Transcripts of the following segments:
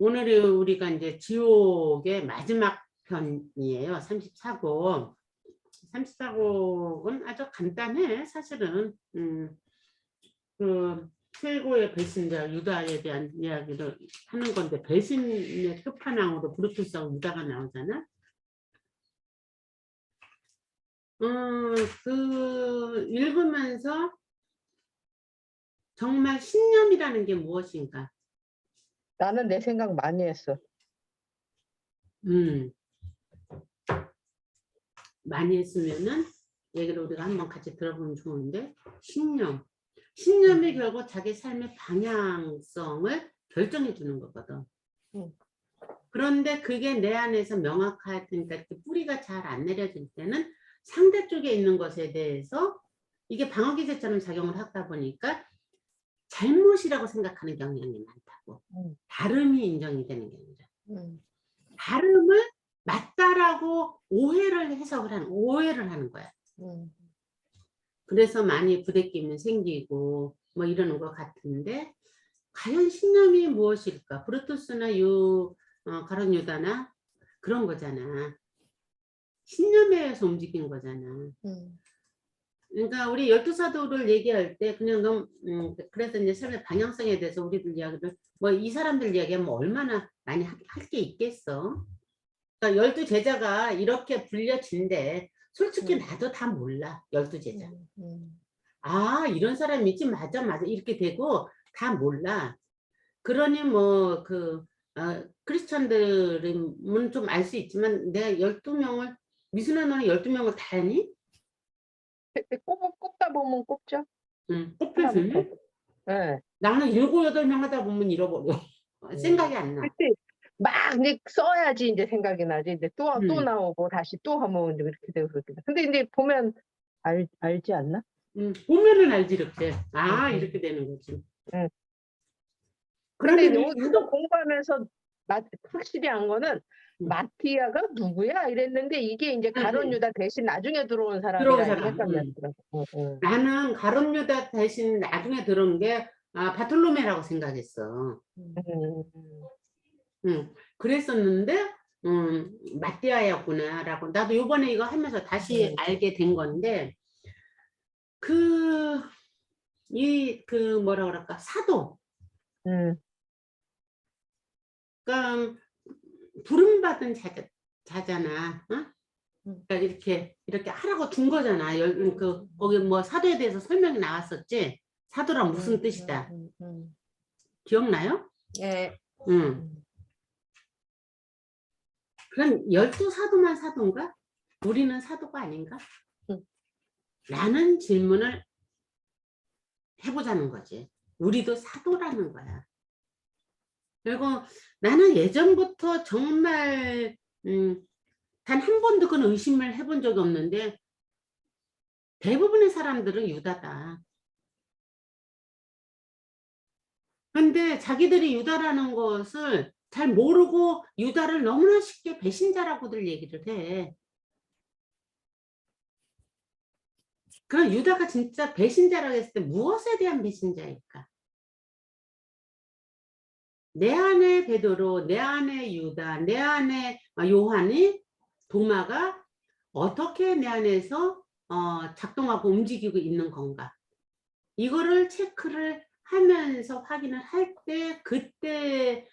오늘이 우리가 이제 지옥의 마지막 편이에요. 34곡. 34곡은 아주 간단해, 사실은. 그 최고의 배신자 유다에 대한 이야기를 하는 건데, 배신의 끝판왕으로 브루투스하고 유다가 나오잖아. 그 읽으면서 정말 신념이라는 게 무엇인가? 나는 내 생각 많이 했어. 많이 했으면은 얘기를 우리가 한번 같이 들어보면 좋은데, 신념이 결국 자기 삶의 방향성을 결정해 주는 거거든. 그런데 그게 내 안에서 명확하니까 그 뿌리가 잘 안 내려질 때는 상대 쪽에 있는 것에 대해서 이게 방어기제처럼 작용을 하다 보니까 잘못이라고 생각하는 경향이 많다고. 다름이 인정이 되는 게 아니라 다름을 맞다라고 오해를 하는 거야. 그래서 많이 부대낌이 생기고 뭐 이러는 것 같은데, 과연 신념이 무엇일까? 브루투스나 가룟 유다나 그런 거잖아. 신념에 의해서 움직인 거잖아. 그러니까 우리 12사도를 얘기할 때 그냥 너무 그래서 이제 삶의 방향성에 대해서 우리들 이야기를 뭐 이 사람들 이야기하면 얼마나 많이 할 게 있겠어. 그러니까 12제자가 이렇게 불려진대. 솔직히 나도 다 몰라. 12제자. 아, 이런 사람이 있지. 맞아 이렇게 되고 다 몰라. 그러니 뭐 크리스천들은 좀 알 수 있지만, 내가 12명을 미순아, 너는 12명을 다 아니? 꼽다 보면 꼽죠. 꼽혀서니? 네. 나는 7, 8명 하다 보면 잃어버려. 생각이 안 나. 그때 막 이제 써야지 이제 생각이 나지. 이제 또 나오고 다시 또 하면 이제 이렇게 되고 그렇게 돼. 근데 이제 보면 알지 않나? 보면은 알지 이렇게. 이렇게 되는 거지. 근데 이거 공부하면서 확실히 한 거는 마티아가 누구야 이랬는데, 이게 이제 가룟 유다 대신 나중에 들어온 사람이라 이게 헷갈렸더라고. 나는 가룟 유다 대신 나중에 들어온 게 바톨로메라고 생각했어. 그랬었는데 마띠아였구나라고 나도 요번에 이거 하면서 다시 알게 된 건데, 뭐라 그럴까, 사도. 그러니까 부름받은 자잖아. 그러니까 이렇게 하라고 준 거잖아. 거기 뭐 사도에 대해서 설명이 나왔었지. 사도란 무슨 뜻이다. 기억나요? 예. 그럼 12사도만 사도인가? 우리는 사도가 아닌가? 라는 질문을 해보자는 거지. 우리도 사도라는 거야. 그리고 나는 예전부터 정말 단 한 번도 그런 의심을 해본 적이 없는데, 대부분의 사람들은 유다다. 근데 자기들이 유다라는 것을 잘 모르고 유다를 너무나 쉽게 배신자라고들 얘기를 해. 그럼 유다가 진짜 배신자라고 했을 때 무엇에 대한 배신자일까? 내 안에 베드로, 내 안에 유다, 내 안에 요한이, 도마가 어떻게 내 안에서 작동하고 움직이고 있는 건가? 이거를 체크를 하면서 확인을 할 때, 그때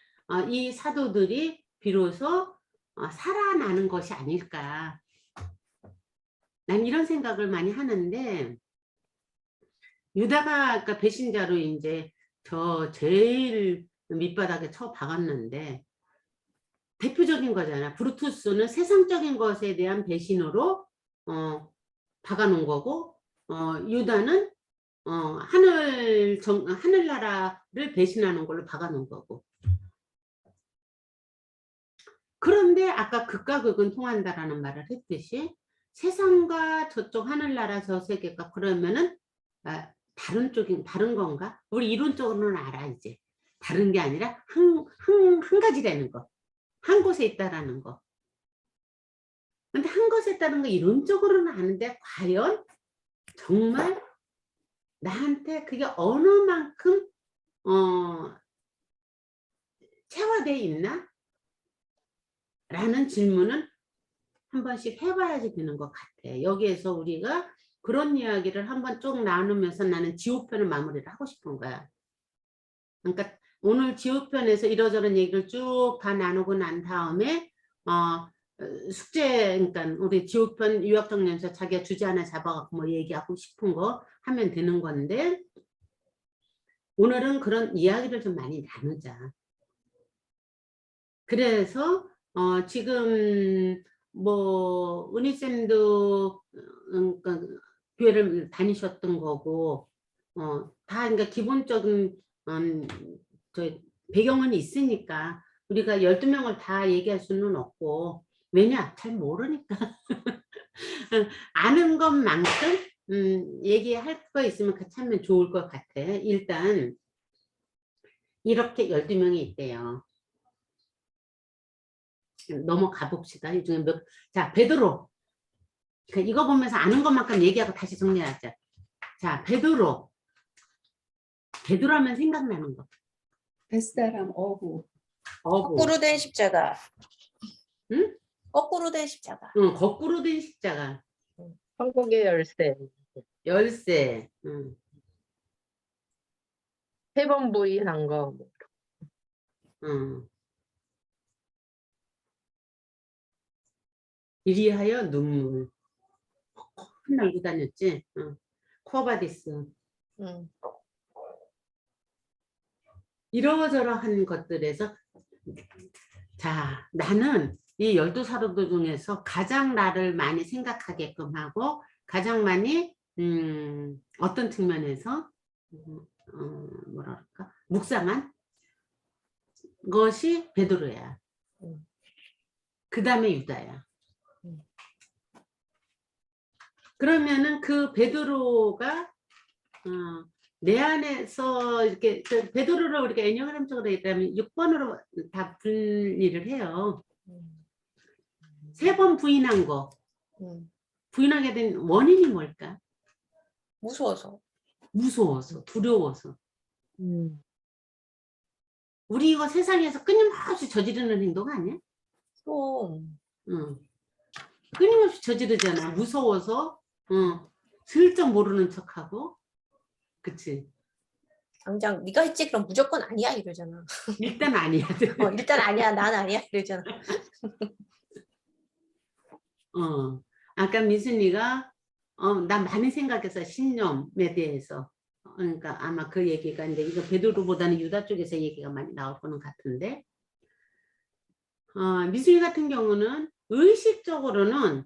이 사도들이 비로소 살아나는 것이 아닐까. 난 이런 생각을 많이 하는데, 유다가 아까 배신자로 이제 제일 밑바닥에 박았는데, 대표적인 거잖아. 브루투스는 세상적인 것에 대한 배신으로 박아놓은 거고, 유다는 하늘나라를 배신하는 걸로 박아놓은 거고. 그런데 아까 극과 극은 통한다라는 말을 했듯이, 세상과 저쪽 하늘나라 저 세계가 그러면은 다른 건가? 우리 이론적으로는 알아. 이제 다른 게 아니라 한 가지라는 거, 한 곳에 있다라는 거. 근데 한 곳에 있다는 거 이론적으로는 아는데, 과연 정말 나한테 그게 어느 만큼 표현화돼 있나? 라는 질문은 한 번씩 해봐야지 되는 것 같아. 여기에서 우리가 그런 이야기를 한번 쭉 나누면서 나는 지호편을 마무리를 하고 싶은 거야. 그러니까 오늘 지호편에서 이러저런 얘기를 쭉 다 나누고 난 다음에 숙제, 그러니까 우리 지호편 유학정리에서 자기가 주제 하나 잡아갖고 뭐 얘기하고 싶은 거 하면 되는 건데, 오늘은 그런 이야기를 좀 많이 나누자. 그래서 지금 뭐 은희쌤도 그러니까 교회를 다니셨던 거고 다 그러니까 기본적인 저 배경은 있으니까 우리가 12명을 다 얘기할 수는 없고, 왜냐? 잘 모르니까. 아는 것만큼 얘기할 거 있으면 같이 하면 좋을 것 같아. 일단 이렇게 12명이 있대요. 넘어가 봅시다. 이 중에 자, 베드로. 이거 보면서 아는 것만큼 얘기하고 다시 정리하자. 자, 베드로. 베드로 하면 생각나는 거. 뱃사람 어부. 어부. 거꾸로 된 십자가. 응? 거꾸로 된 십자가. 응, 거꾸로 된 십자가. 천국의 열쇠. 열쇠. 응. 3번 부인한 거. 응. 이리하여 눈물. 날고 다녔지. 응. 코바디스. 이러저러한 것들에서, 자, 나는 이 12사도들 중에서 가장 나를 많이 생각하게끔 하고 가장 많이 어떤 측면에서 뭐랄까 묵상한 것이 베드로야. 그 다음에 유다야. 그러면은 그 베드로가 내 안에서 이렇게 베드로를 우리가 애니그램적으로 얘기하면 6번으로 다 분리를 해요. 3번 부인한 거. 부인하게 된 원인이 뭘까? 무서워서. 무서워서, 두려워서. 우리 이거 세상에서 끊임없이 저지르는 행동 아니야? 응. 끊임없이 저지르잖아. 무서워서, 슬쩍 모르는 척하고. 그치? 당장 네가 했지 그럼 무조건 아니야 이러잖아. 일단 아니야. 일단 아니야 난 아니야 이러잖아. 아까 미순이가 나 많이 생각해서 신념에 대해서 그러니까 아마 그 얘기가 이제 이거 베드로보다는 유다 쪽에서 얘기가 많이 나올 거는 같은데 미순이 같은 경우는 의식적으로는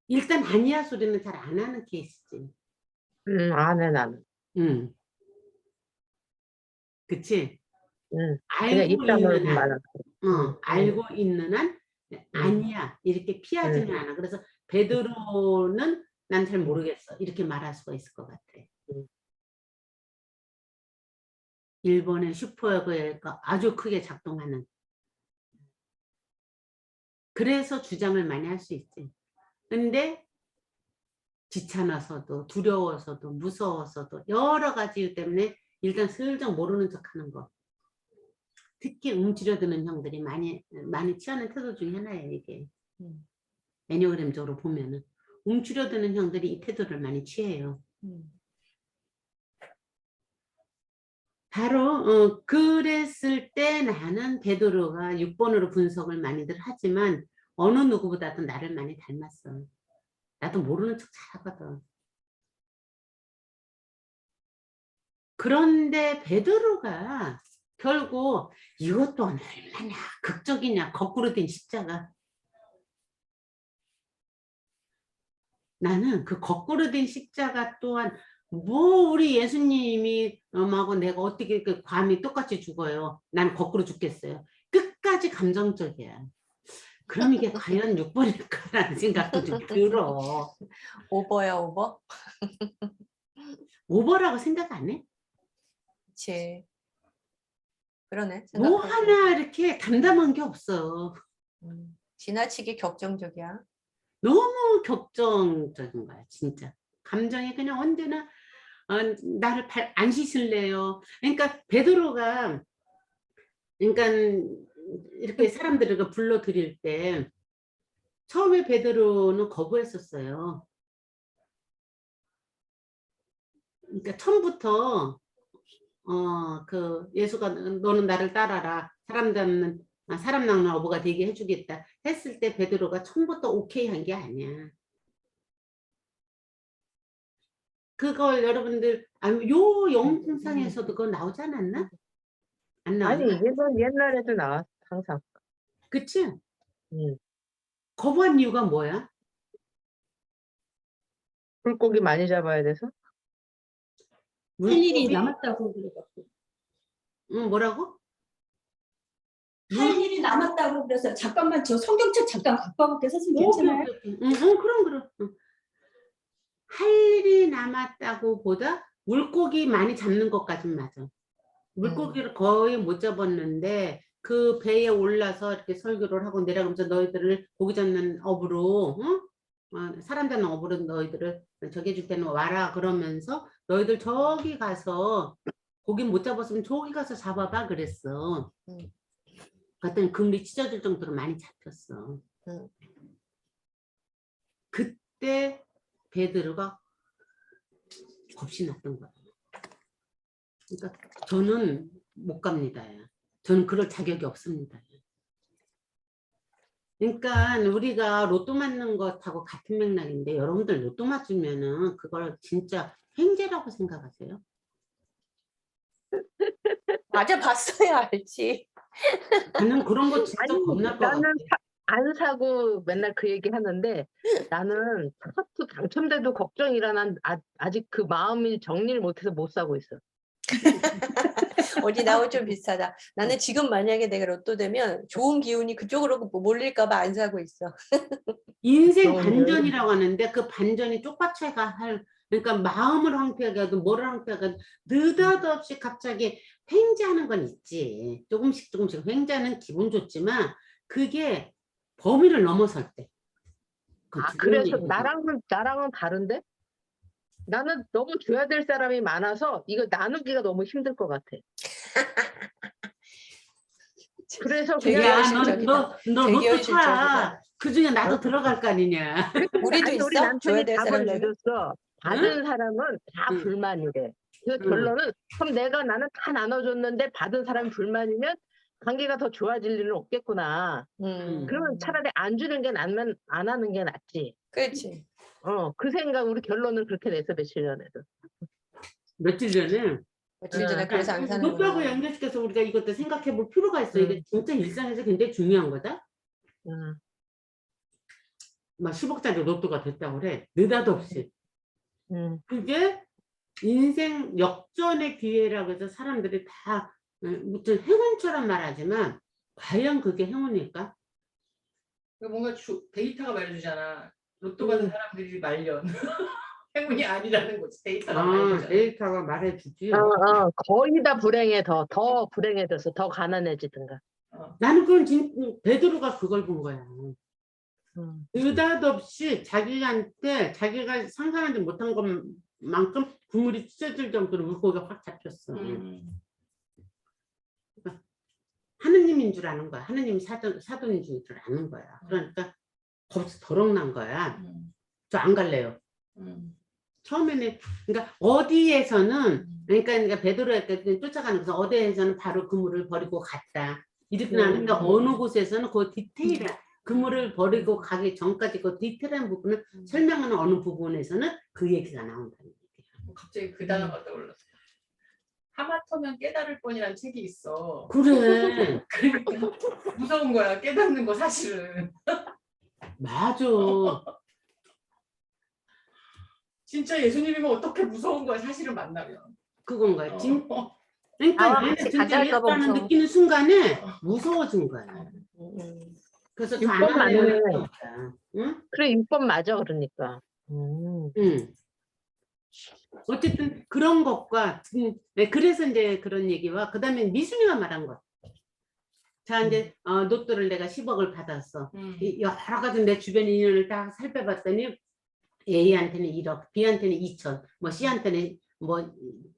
일단 아니야 소리는 잘 안 하는 케이스지. 안 해, 나는. 그치? 그냥 알고 입다물고 있는 한, 말았어. 알고 있는 한 아니야 이렇게 피하지는 않아. 그래서 베드로는 난 잘 모르겠어 이렇게 말할 수가 있을 것 같아. 일본의 슈퍼에거가 아주 크게 작동하는. 그래서 주장을 많이 할 수 있지. 근데 귀찮아서도 두려워서도 무서워서도 여러 가지 이유 때문에 일단 슬쩍 모르는 척하는 거. 특히 움츠려드는 형들이 많이 취하는 태도 중에 하나예요. 이게 애니그램적으로 보면은 움츠려드는 형들이 이 태도를 많이 취해요. 바로 그랬을 때 나는 베드로가 6번으로 분석을 많이들 하지만 어느 누구보다도 나를 많이 닮았어. 나도 모르는 척 잘하거든. 그런데 베드로가 결국 이것도 얼마나 극적이냐. 거꾸로 된 십자가. 나는 그 거꾸로 된 십자가 또한 뭐 우리 예수님이 하고 내가 어떻게 그 감히 똑같이 죽어요. 난 거꾸로 죽겠어요. 끝까지 감정적이야. 그럼 이게 과연 6번일까라는 생각도 좀 들어. 오버야 오버? 오버라고 생각 안 해? 그치. 그러네. 뭐 생각해보니까. 하나 이렇게 담담한 게 없어. 지나치게 격정적이야. 너무 격정적인 거야 진짜. 감정이 그냥 언제나 나를 안 씻을래요. 그러니까 베드로가 그러니까 이렇게 사람들을 불러 드릴 때 처음에 베드로는 거부했었어요. 그러니까 처음부터 그 예수가 너는 나를 따라라, 사람 낚는 어부가 되게 해주겠다 했을 때 베드로가 처음부터 오케이 한 게 아니야. 그걸 여러분들 요 영상에서도 그거 나오지 않았나? 안 나왔나? 아니 이건 옛날에도 나왔 항상. 그치? 음. 거부한 이유가 뭐야? 물고기 많이 잡아야 돼서. 할 일이 물고기? 남았다고 그래갖고. 응, 뭐라고? 할 일이 남았다고 그래서 잠깐만 저 성경책 잠깐 갖고 와볼게 선생님 오케이, 괜찮아요? 오케이, 오케이. 응, 그럼. 응. 할 일이 남았다고 보다 물고기 많이 잡는 것까진 맞아. 물고기를 거의 못 잡았는데 그 배에 올라서 이렇게 설교를 하고 내려가면서 너희들을 고기 잡는 어부로, 사람 잡는 어부로 너희들을 저기 해줄 때는 와라 그러면서 너희들 저기 가서 고기 못 잡았으면 저기 가서 잡아봐 그랬어. 그랬더니 금리 찢어질 정도로 많이 잡혔어. 그때 베드로가 겁이 났던 거야. 그러니까 저는 못 갑니다. 저는 그럴 자격이 없습니다. 그러니까 우리가 로또 맞는 것하고 같은 맥락인데 여러분들 로또 맞으면은 그걸 진짜 횡재라고 생각하세요? 맞아 봤어야 알지. 저는 그런 거 진짜 아니 겁날 것 같아. 나는 안 사고 맨날 그 얘기 하는데 나는 타로트 당첨돼도 걱정이라 난 아직 그 마음이 정리를 못해서 못 사고 있어. 어디 나하고 좀 비슷하다. 나는 지금 만약에 내가 로또 되면 좋은 기운이 그쪽으로 몰릴까봐 안 사고 있어. 인생 너무 반전이라고 하는데 그 반전이 쪽박차가 할 그러니까 마음을 황폐하게 하든 뭐를 황폐하게 하든 느닷없이 갑자기 횡재하는 건 있지. 조금씩 횡재하는 기분 좋지만 그게 범위를 넘어설 때. 그건 아 두려운 그래서 얘기거든. 나랑은 다른데? 나는 너무 줘야 될 사람이 많아서 이거 나누기가 너무 힘들 것 같아. 그래서 되게 그냥 야, 현실적이다. 너 되게 로또 현실적이다. 타. 그 중에 나도 들어갈 거 아니냐. 우리도 아니, 우리 있어? 줘야 남편이 될 답을 사람 중에? 내줬어. 받은 사람은 다 응. 불만이래. 그 응. 결론은 그럼 나는 다 나눠줬는데 받은 사람이 불만이면 관계가 더 좋아질 일은 없겠구나. 그러면 차라리 안 주는 게 낫면 안 하는 게 낫지. 그렇지. 그 생각 우리 결론을 그렇게 냈어 며칠 전에도. 며칠 전에 며칠 전에 그래서 안 사는 로또하고 거야. 연결시켜서 우리가 이것도 생각해 볼 필요가 있어. 이게 진짜 일상에서 굉장히 중요한 거다. 막 10억짜리 로또가 됐다고 그래. 느닷없이. 그게 인생 역전의 기회라고 해서 사람들이 다 무슨 행운처럼 말하지만 과연 그게 행운일까? 뭔가 데이터가 말해주잖아. 로또 받은 사람들이 말년. 행운이 아니라는 거지. 데이터가 말해주잖아. 데이터가 말해주지. 거의 다 불행해. 더 불행해졌어. 더 가난해지든가. 나는 그건 베드로가 그걸 본 거야. 느닷없이 자기가 상상하지 못한 것만큼 국물이 찢어질 정도로 물고기가 확 잡혔어. 그러니까 하느님인 줄 아는 거야. 하느님이 사돈인 줄 아는 거야. 그러니까 겁이 더럭 난 거야. 저 안 갈래요. 처음에는 그러니까 어디에서는 그러니까 베드로에게 쫓아가는 것은 어디에서는 바로 그물을 버리고 갔다. 이렇게 나는데 어느 곳에서는 그 디테일한 그물을 버리고 가기 전까지 그 디테일한 부분을 설명하는 어느 부분에서는 그 얘기가 나온다는 얘기야. 갑자기 그 단어가 떠올랐어. 하마터면 깨달을 뻔이라는 책이 있어. 그래. 그러니까 무서운 거야. 깨닫는 거 사실은. 맞아. 진짜 예수님이면 어떻게 무서운 거야. 사실은 만나면. 그건 거야. 그러니까 얘는 같이 진짜 가져갈까 봐 예수라는 무서워. 느끼는 순간에 무서워진 거야. 그래서 저 안 6번 하려고 맞네. 했던 거야. 응? 그래 6번 맞아 그러니까. 응. 어쨌든 그런 것과 그래서 이제 그런 얘기와 그다음에 미순이가 말한 것. 자 이제 로또를 내가 10억을 받았어. 여러 가지 내 주변 인연을 딱 살펴봤더니 A한테는 1억, B한테는 2천, 뭐 C한테는 뭐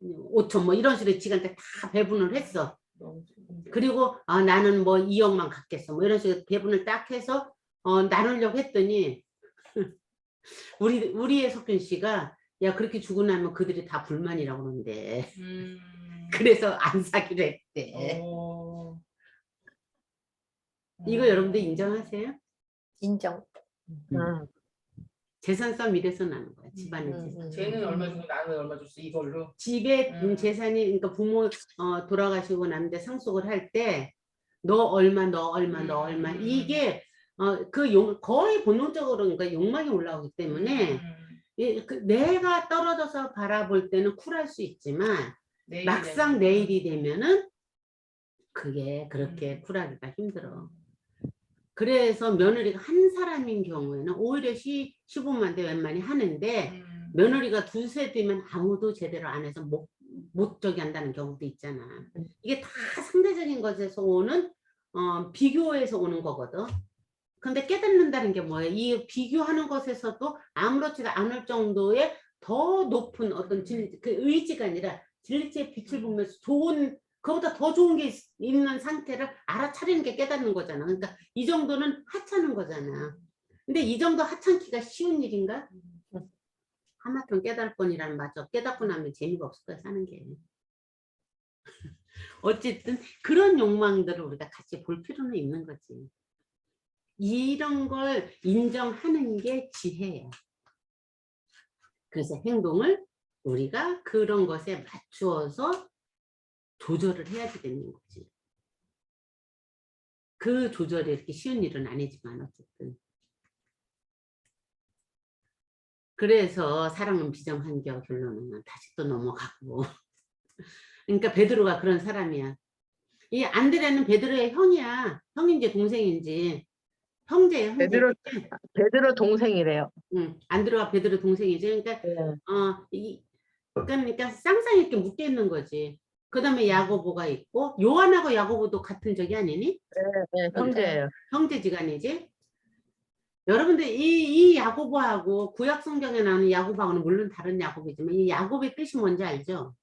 5천 뭐 이런 식으로 지한테 다 배분을 했어. 너무 그리고 나는 뭐 2억만 갖겠어. 뭐 이런 식으로 배분을 딱 해서 나누려고 했더니 우리의 석균 씨가 야 그렇게 주고 나면 그들이 다 불만이라고 그러는데 그래서 안 사기로 했대. 이거 여러분들 인정하세요? 인정. 재산 싸움 이래서 나는 거야. 집안의 재산. 쟤는 얼마 주고 나는 얼마 줬어 이걸로. 집에 재산이 그러니까 부모 돌아가시고 남자 상속을 할 때 너 얼마 너 얼마 너 얼마 이게 거의 본능적으로 그러니까 욕망이 올라오기 때문에 내가 떨어져서 바라볼 때는 쿨할 수 있지만 막상 내일이 되면은 그게 그렇게 쿨하기가 힘들어. 그래서 며느리가 한 사람인 경우에는 오히려 시부모만 돼 웬만히 하는데 며느리가 두세 되면 아무도 제대로 안 해서 못 저기 한다는 경우도 있잖아. 이게 다 상대적인 것에서 오는 비교에서 오는 거거든. 근데 깨닫는다는 게 뭐예요? 이 비교하는 것에서도 아무렇지도 않을 정도의 더 높은 어떤 그 의지가 아니라 진리체의 빛을 보면서 그보다 더 좋은 게 있는 상태를 알아차리는 게 깨닫는 거잖아. 그러니까 이 정도는 하찮은 거잖아. 근데 이 정도 하찮기가 쉬운 일인가? 하마터면 깨달을 뻔이라는 말이죠. 깨닫고 나면 재미가 없을 거야 사는 게. 어쨌든 그런 욕망들을 우리가 같이 볼 필요는 있는 거지. 이런 걸 인정하는 게 지혜예요. 그래서 행동을 우리가 그런 것에 맞추어서 조절을 해야지 되는 거지. 그 조절이 이렇게 쉬운 일은 아니지만 어쨌든. 그래서 사랑은 비정한겨 결론은 다시 또 넘어가고. 그러니까 베드로가 그런 사람이야. 이 안드레는 베드로의 형이야. 형인지 동생인지. 형제예요. 형제. 베드로 동생이래요. 응, 안드레가 베드로 동생이지. 그러니까 네. 그러니까 쌍쌍이 이렇게 묶여 있는 거지. 그다음에 야고보가 있고 요한하고 야고보도 같은 적이 아니니? 네, 형제예요. 형제지간이지. 여러분들 이 야고보하고 구약 성경에 나오는 야고보하고는 물론 다른 야고보지만 이 야고보의 뜻이 뭔지 알죠?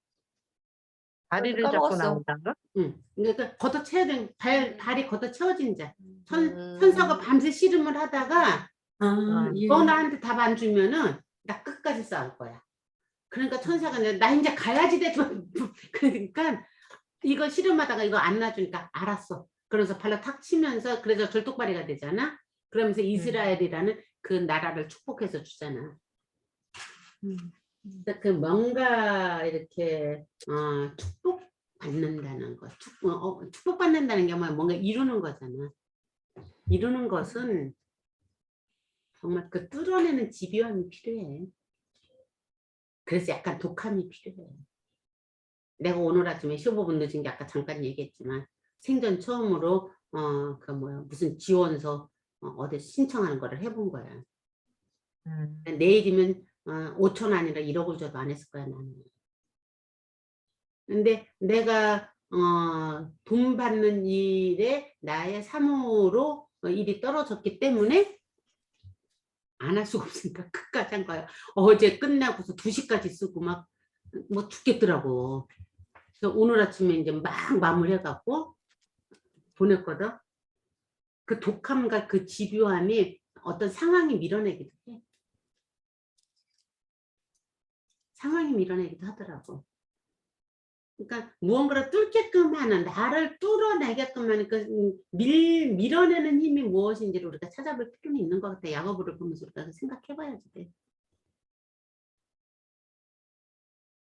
다리를 잡고 까먹었어. 나온다가? 응. 그러니까 걷어 채워야 된 발이 걷어 채워진 자. 천사가 밤새 씨름을 하다가 너 나한테 답 안 주면은 나 끝까지 싸울 거야. 그러니까 천사가 나 이제 가야지 돼. 그러니까 이거 씨름하다가 이거 안 놔주니까 알았어. 그래서 발로 탁 치면서 그래서 절뚝발이가 되잖아. 그러면서 이스라엘이라는 그 나라를 축복해서 주잖아. 그 뭔가 이렇게 축복받는다는 거. 축복받는다는 게 뭔가 이루는 거잖아. 이루는 것은 정말 그 뚫어내는 집요함이 필요해. 그래서 약간 독함이 필요해. 내가 오늘 아침에 15분 늦은 게 아까 잠깐 얘기했지만 생전 처음으로 무슨 지원서 어디 신청하는 거를 해본 거야. 내일이면 5천 아니라 1억을 줘도 안 했을 거야 나는. 근데 내가 돈 받는 일에 나의 사무로 일이 떨어졌기 때문에 안 할 수가 없으니까 끝까지 한 거야. 어제 끝나고서 2시까지 쓰고 막 뭐 죽겠더라고. 그래서 오늘 아침에 이제 막 마무리해갖고 보냈거든. 그 독함과 그 집요함이 어떤 상황이 밀어내기도 해. 상황이 밀어내기도 하더라고. 그러니까 무언가를 뚫게끔 하는, 나를 뚫어내게끔 하는 그 밀어내는 힘이 무엇인지를 우리가 찾아볼 필요는 있는 것 같아. 야고보를 보면서 우리가 생각해봐야지 돼.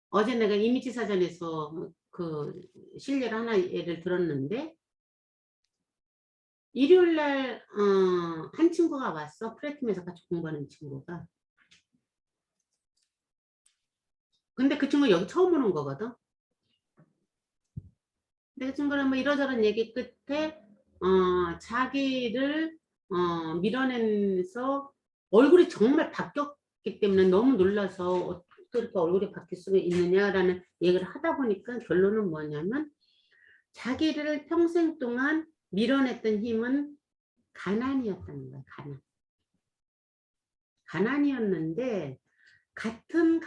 어제 내가 이미지 사전에서 그 실례를 하나 예를 들었는데 일요일날 한 친구가 왔어. 프레팀에서 같이 공부하는 친구가. 근데 그 친구 여기 처음 오는 거거든. 근데 그 친구는 뭐 이러저런 얘기 끝에 자기를 밀어내면서 얼굴이 정말 바뀌었기 때문에 너무 놀라서 어떻게 이렇게 얼굴이 바뀔 수가 있느냐라는 얘기를 하다 보니까 결론은 뭐냐면 자기를 평생 동안 밀어냈던 힘은 가난이었다는 거야. 가난이었는데 같은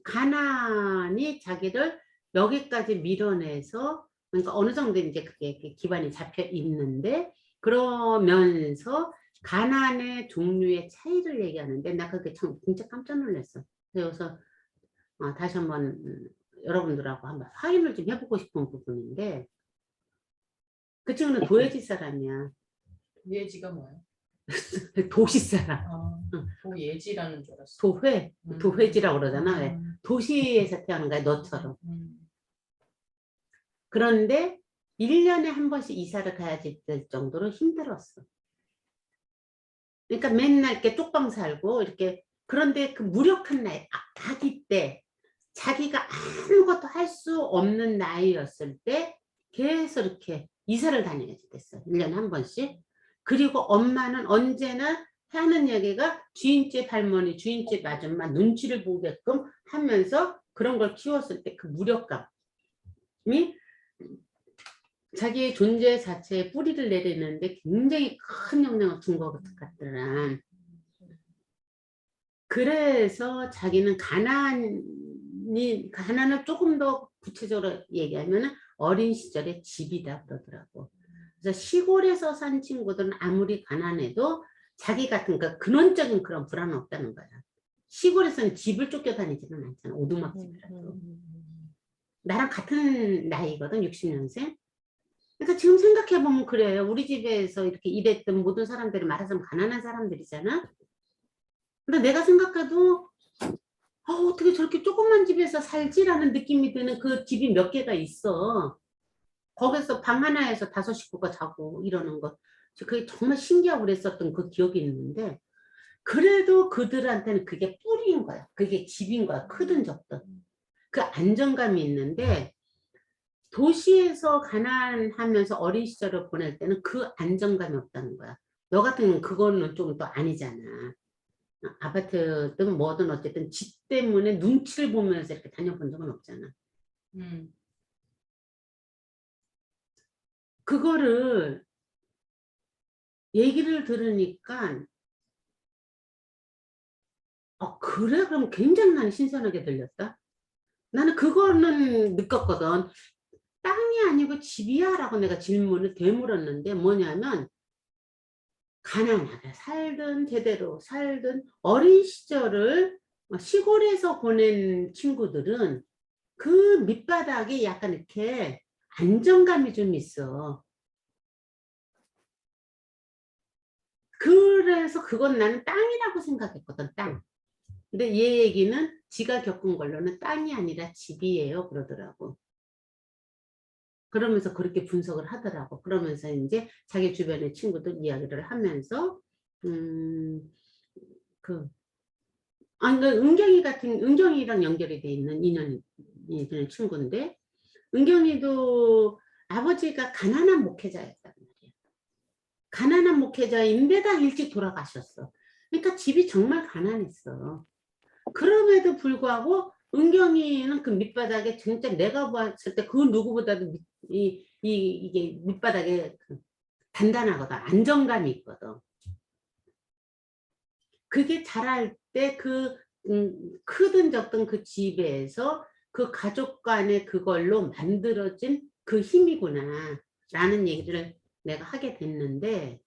가난이 자기를 여기까지 밀어내서 그러니까 어느 정도 이제 그게 이렇게 기반이 잡혀 있는데 그러면서 가난의 종류의 차이를 얘기하는데 나 그게 참 진짜 깜짝 놀랐어. 그래서 다시 한번 여러분들하고 한번 확인을 좀 해보고 싶은 부분인데 그 친구는 도예지 사람이야. 예지가 뭐야? 도시 사람. 응. 도예지라는 줄 알았어. 도회지라고 그러잖아. 왜? 도시에서 태어난 거야, 너처럼. 그런데 1년에 한 번씩 이사를 가야 될 정도로 힘들었어. 그러니까 맨날 이렇게 쪽방 살고 이렇게 그런데 그 무력한 나이, 아기 때 자기가 아무것도 할 수 없는 나이였을 때 계속 이렇게 이사를 다녀야지 됐어. 1년에 한 번씩. 그리고 엄마는 언제나 하는 얘기가 주인집 할머니, 주인집 아줌마 눈치를 보게끔 하면서 그런 걸 키웠을 때 그 무력감이 자기의 존재 자체에 뿌리를 내리는데 굉장히 큰 영향을 준 것 같더라. 그래서 자기는 가난을 조금 더 구체적으로 얘기하면 어린 시절의 집이다 그러더라고. 그래서 시골에서 산 친구들은 아무리 가난해도 자기 같은 그 근원적인 그런 불안은 없다는 거야. 시골에서는 집을 쫓겨다니지는 않잖아. 오두막집이라도. 나랑 같은 나이거든, 60년생. 그러니까 지금 생각해보면 그래요. 우리 집에서 이렇게 일했던 모든 사람들이 말하자면 가난한 사람들이잖아. 근데 내가 생각해도 어떻게 저렇게 조그만 집에서 살지라는 느낌이 드는 그 집이 몇 개가 있어. 거기서 방 하나에서 5 식구가 자고 이러는 거. 그게 정말 신기하고 그랬었던 그 기억이 있는데 그래도 그들한테는 그게 뿌리인 거야. 그게 집인 거야. 크든 적든. 그 안정감이 있는데 도시에서 가난하면서 어린 시절을 보낼 때는 그 안정감이 없다는 거야. 너 같은 경우는 그거는 좀 또 아니잖아. 아파트든 뭐든 어쨌든 집 때문에 눈치를 보면서 이렇게 다녀본 적은 없잖아. 그거를 얘기를 들으니까 그래? 그럼 굉장히 나는 신선하게 들렸다. 나는 그거는 느꼈거든. 땅이 아니고 집이야? 라고 내가 질문을 되물었는데 뭐냐면 가난하게 살든 제대로 살든 어린 시절을 시골에서 보낸 친구들은 그 밑바닥에 약간 이렇게 안정감이 좀 있어. 그래서 그건 나는 땅이라고 생각했거든, 땅. 근데 얘 얘기는 지가 겪은 걸로는 땅이 아니라 집이에요 그러더라고. 그러면서 그렇게 분석을 하더라고. 그러면서 이제 자기 주변의 친구들 이야기를 하면서 은경이랑 연결이 돼 있는 인연이 되는 친구인데 은경이도 아버지가 가난한 목회자였단 말이야. 가난한 목회자인데다 일찍 돌아가셨어. 그러니까 집이 정말 가난했어. 그럼에도 불구하고 은경이는 그 밑바닥에 진짜 내가 봤을 때 그 누구보다도 이게 밑바닥에 단단하거든. 안정감이 있거든. 그게 자랄 때 크든 적든 그 집에서 그 가족 간의 그걸로 만들어진 그 힘이구나 라는 얘기를 내가 하게 됐는데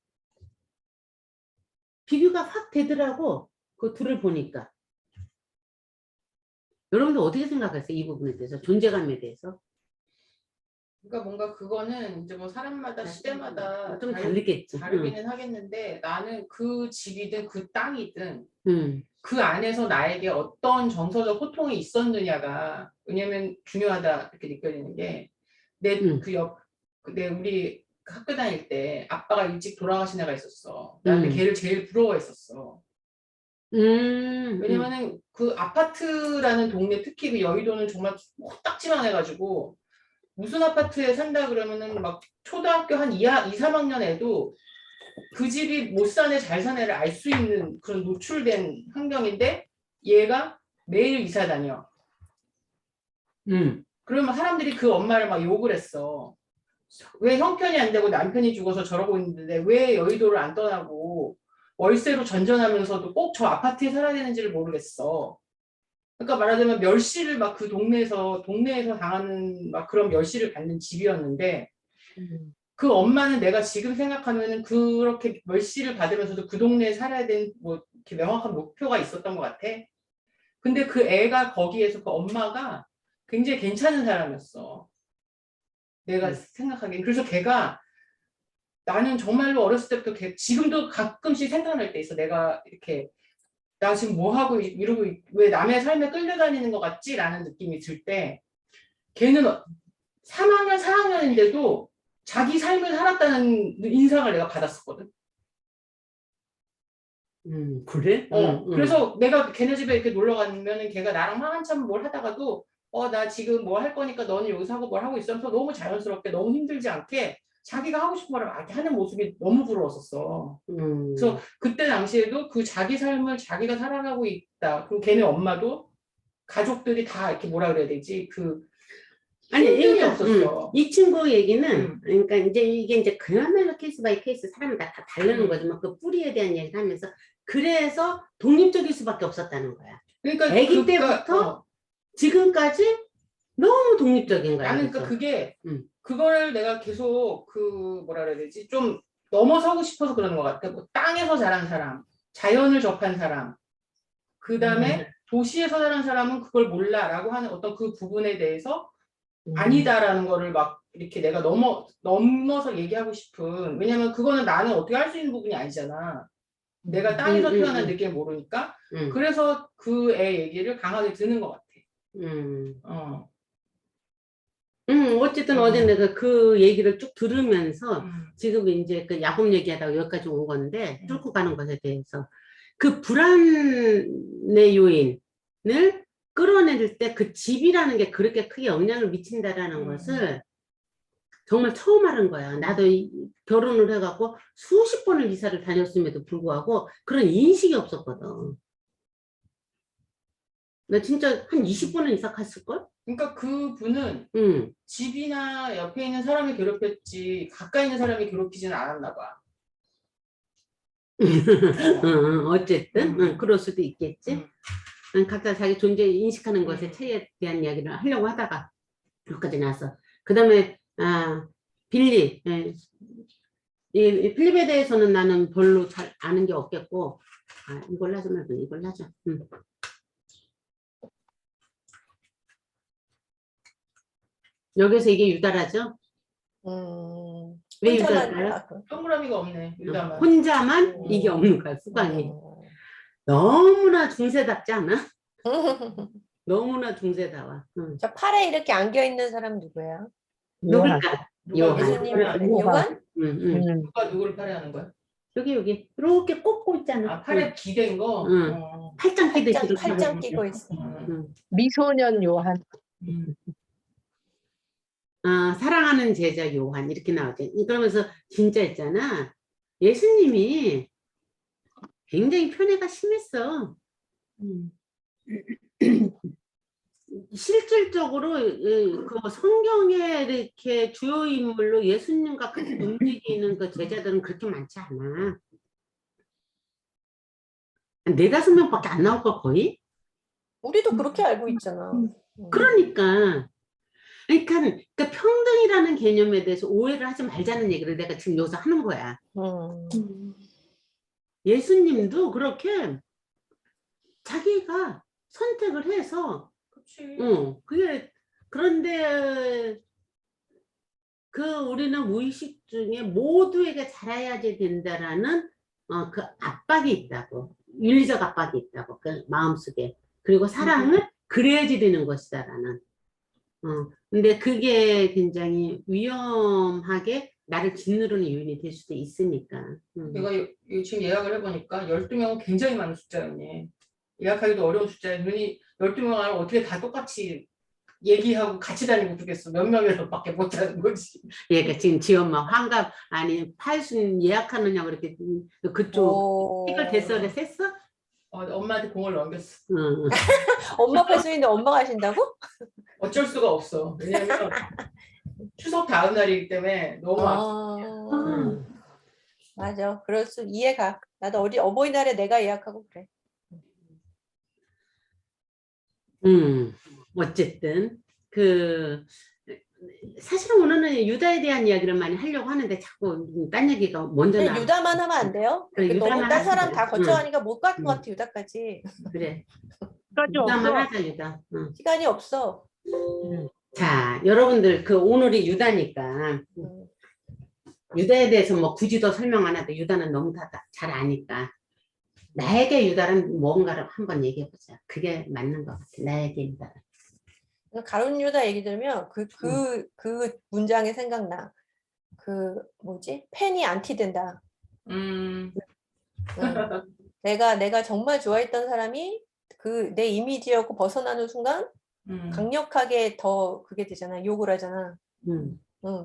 비교가 확 되더라고. 그 둘을 보니까. 여러분들 어떻게 생각하세요? 이 부분에 대해서, 존재감에 대해서? 그러니까 뭔가 그거는 이제 뭐 사람마다 시대마다 좀 다르겠지. 다르기는 하겠는데 나는 그 집이든 그 땅이든 응. 그 안에서 나에게 어떤 정서적 호통이 있었느냐가 왜냐면 중요하다 이렇게 느껴지는 게 우리 학교 다닐 때 아빠가 일찍 돌아가신 애가 있었어. 나는 걔를 제일 부러워했었어. 왜냐면은 그 아파트라는 동네 특히 그 여의도는 정말 코딱지만 해가지고 무슨 아파트에 산다 그러면은 막 초등학교 한 2, 3학년 애도 그 집이 못 사네 잘 사네를 알 수 있는 그런 노출된 환경인데 얘가 매일 이사 다녀. 그러면 사람들이 그 엄마를 막 욕을 했어. 왜 형편이 안 되고 남편이 죽어서 저러고 있는데 왜 여의도를 안 떠나고 월세로 전전하면서도 꼭 저 아파트에 살아야 되는지를 모르겠어. 그러니까 말하자면 멸시를 막 그 동네에서 당하는 막 그런 멸시를 받는 집이었는데 그 엄마는 내가 지금 생각하면은 그렇게 멸시를 받으면서도 그 동네에 살아야 되는 뭐 이렇게 명확한 목표가 있었던 것 같아. 근데 그 애가 거기에서 그 엄마가 굉장히 괜찮은 사람이었어. 내가 생각하기엔. 그래서 걔가 나는 정말로 어렸을 때부터 지금도 가끔씩 생각날 때 있어. 내가 이렇게 나 지금 뭐 하고 이러고 왜 남의 삶에 끌려다니는 것 같지? 라는 느낌이 들 때 걔는 3학년, 4학년인데도 자기 삶을 살았다는 인상을 내가 받았었거든. 그래? 그래서 내가 걔네 집에 이렇게 놀러 가면은 걔가 나랑 한참 뭘 하다가도 나 지금 뭐 할 거니까 너는 여기서 하고 뭘 하고 있어 하면서 너무 자연스럽게 너무 힘들지 않게 자기가 하고 싶은 거를 막 하는 모습이 너무 부러웠었어. 그래서 그때 당시에도 그 자기 삶을 자기가 살아가고 있다. 그리고 걔네 엄마도 가족들이 다 이렇게 뭐라 그래야 되지? 아니, 힘듦이 그러니까, 없었어. 이 친구 얘기는, 그러니까 이게 이제 그야말로 케이스 바이 케이스 사람마다 다 다르는 거지만 그 뿌리에 대한 얘기를 하면서 그래서 독립적일 수밖에 없었다는 거야. 그러니까 아기 때부터 지금까지 너무 독립적인 거야. 나는 그러니까 그래서. 그게 그걸 내가 계속 그 뭐라 그래야 되지? 좀 넘어서고 싶어서 그러는 것 같아. 뭐 땅에서 자란 사람, 자연을 접한 사람, 그 다음에 도시에서 자란 사람은 그걸 몰라라고 하는 어떤 그 부분에 대해서 아니다라는 거를 막 이렇게 내가 넘어서 얘기하고 싶은. 왜냐면 그거는 나는 어떻게 할 수 있는 부분이 아니잖아. 내가 땅에서 태어난 느낌을 모르니까. 그래서 그 애 얘기를 강하게 듣는 것 같아. 어쨌든 어제 내가 그 얘기를 쭉 들으면서 지금 이제 그 야곱 얘기하다가 여기까지 온 건데 뚫고 가는 것에 대해서 그 불안의 요인을 끌어낼 때 그 집이라는 게 그렇게 크게 영향을 미친다라는 것을 정말 처음 알은 거야. 나도 결혼을 해갖고 수십 번을 이사를 다녔음에도 불구하고 그런 인식이 없었거든. 나 진짜 한 20번은 이사 갔을걸? 그러니까 그 분은 집이나 옆에 있는 사람이 괴롭혔지 가까이 있는 사람이 괴롭히지는 않았나 봐. 어쨌든 그럴 수도 있겠지. 각자 자기 존재 인식하는 것의 차이에 대한 이야기를 하려고 하다가 여기까지 나왔어. 그 다음에 빌리. 이 필립에 대해서는 나는 별로 잘 아는 게 없겠고 이걸 하지 말고 이걸 하자. 여기서 이게 유달하죠? 왜 유달할까요? 동그라미가 없네. 유다만. 혼자만 이게 없는 거야, 수강이. 너무나 중세답지 않아? 너무나 중세다워. 저 팔에 이렇게 안겨 있는 사람 누구야? 누굴까? 예수님 요한? 누가 누구를 팔아하는 거야? 여기 이렇게 꽂고 있잖아. 팔에 기댄 거? 팔짱 끼듯이 팔짱 끼고 있어. 미소년 요한. 사랑하는 제자 요한 이렇게 나오지. 그러면서 진짜 있잖아. 예수님이 굉장히 편애가 심했어. 실질적으로 그 성경에 이렇게 주요 인물로 예수님과 같이 움직이는 그 제자들은 그렇게 많지 않아. 4-5명밖에 안 나올 거 거의? 우리도 그렇게 알고 있잖아. 그러니까 평등이라는 개념에 대해서 오해를 하지 말자는 얘기를 내가 지금 여기서 하는 거야. 예수님도 그렇게 자기가 선택을 해서 그런데 우리는 무의식 중에 모두에게 잘해야지 된다라는 그 압박이 있다고. 윤리적 압박이 있다고. 그 마음속에. 그리고 사랑을 그래야지 되는 것이다라는. 근데 그게 굉장히 위험하게 나를 짓누르는 요인이 될 수도 있으니까. 내가 지금 예약을 해보니까 12명은 굉장히 많은 숫자였네. 예약하기도 어려운 숫자에 눈이 12명 안에 어떻게 다 똑같이 얘기하고 같이 다니고 그러겠어. 몇 명에서 밖에 못 하는 거지. 그러니까 지금 지엄마 환갑 아니 팔순 예약하느냐고 이렇게 그쪽 픽을 대서를 셌어? 엄마한테 공을 넘겼어. 엄마 팔순인데 엄마가 하신다고? 어쩔 수가 없어. 왜냐면 추석 다음 날이기 때문에 너무 아파. 맞아. 그럴 수 이해가. 나도 어버이날에 내가 예약하고 그래. 어쨌든 그 사실은 오늘은 유다에 대한 이야기를 많이 하려고 하는데 자꾸 딴 얘기가 먼저 그냥 나. 유다만 하면 안 돼요? 그래, 너무 유다만 딴 사람 하자. 다 거쳐가니까 못 갈 것 응. 같아 유다까지. 그래. 까지 유다만 없어. 하자 유다. 응. 시간이 없어. 자, 여러분들 그 오늘이 유다니까 유다에 대해서 뭐 굳이 더 설명 안 해도 유다는 너무 다 잘 아니까 나에게 유다는 뭔가를 한번 얘기해 보자. 그게 맞는 것 같아. 나에게 유다. 가룟 유다 얘기 들으면 그 문장이 생각나. 그 뭐지? 펜이 안티된다. 음. 내가 정말 좋아했던 사람이 그 내 이미지였고 벗어나는 순간 강력하게 더 그게 되잖아. 욕을 하잖아.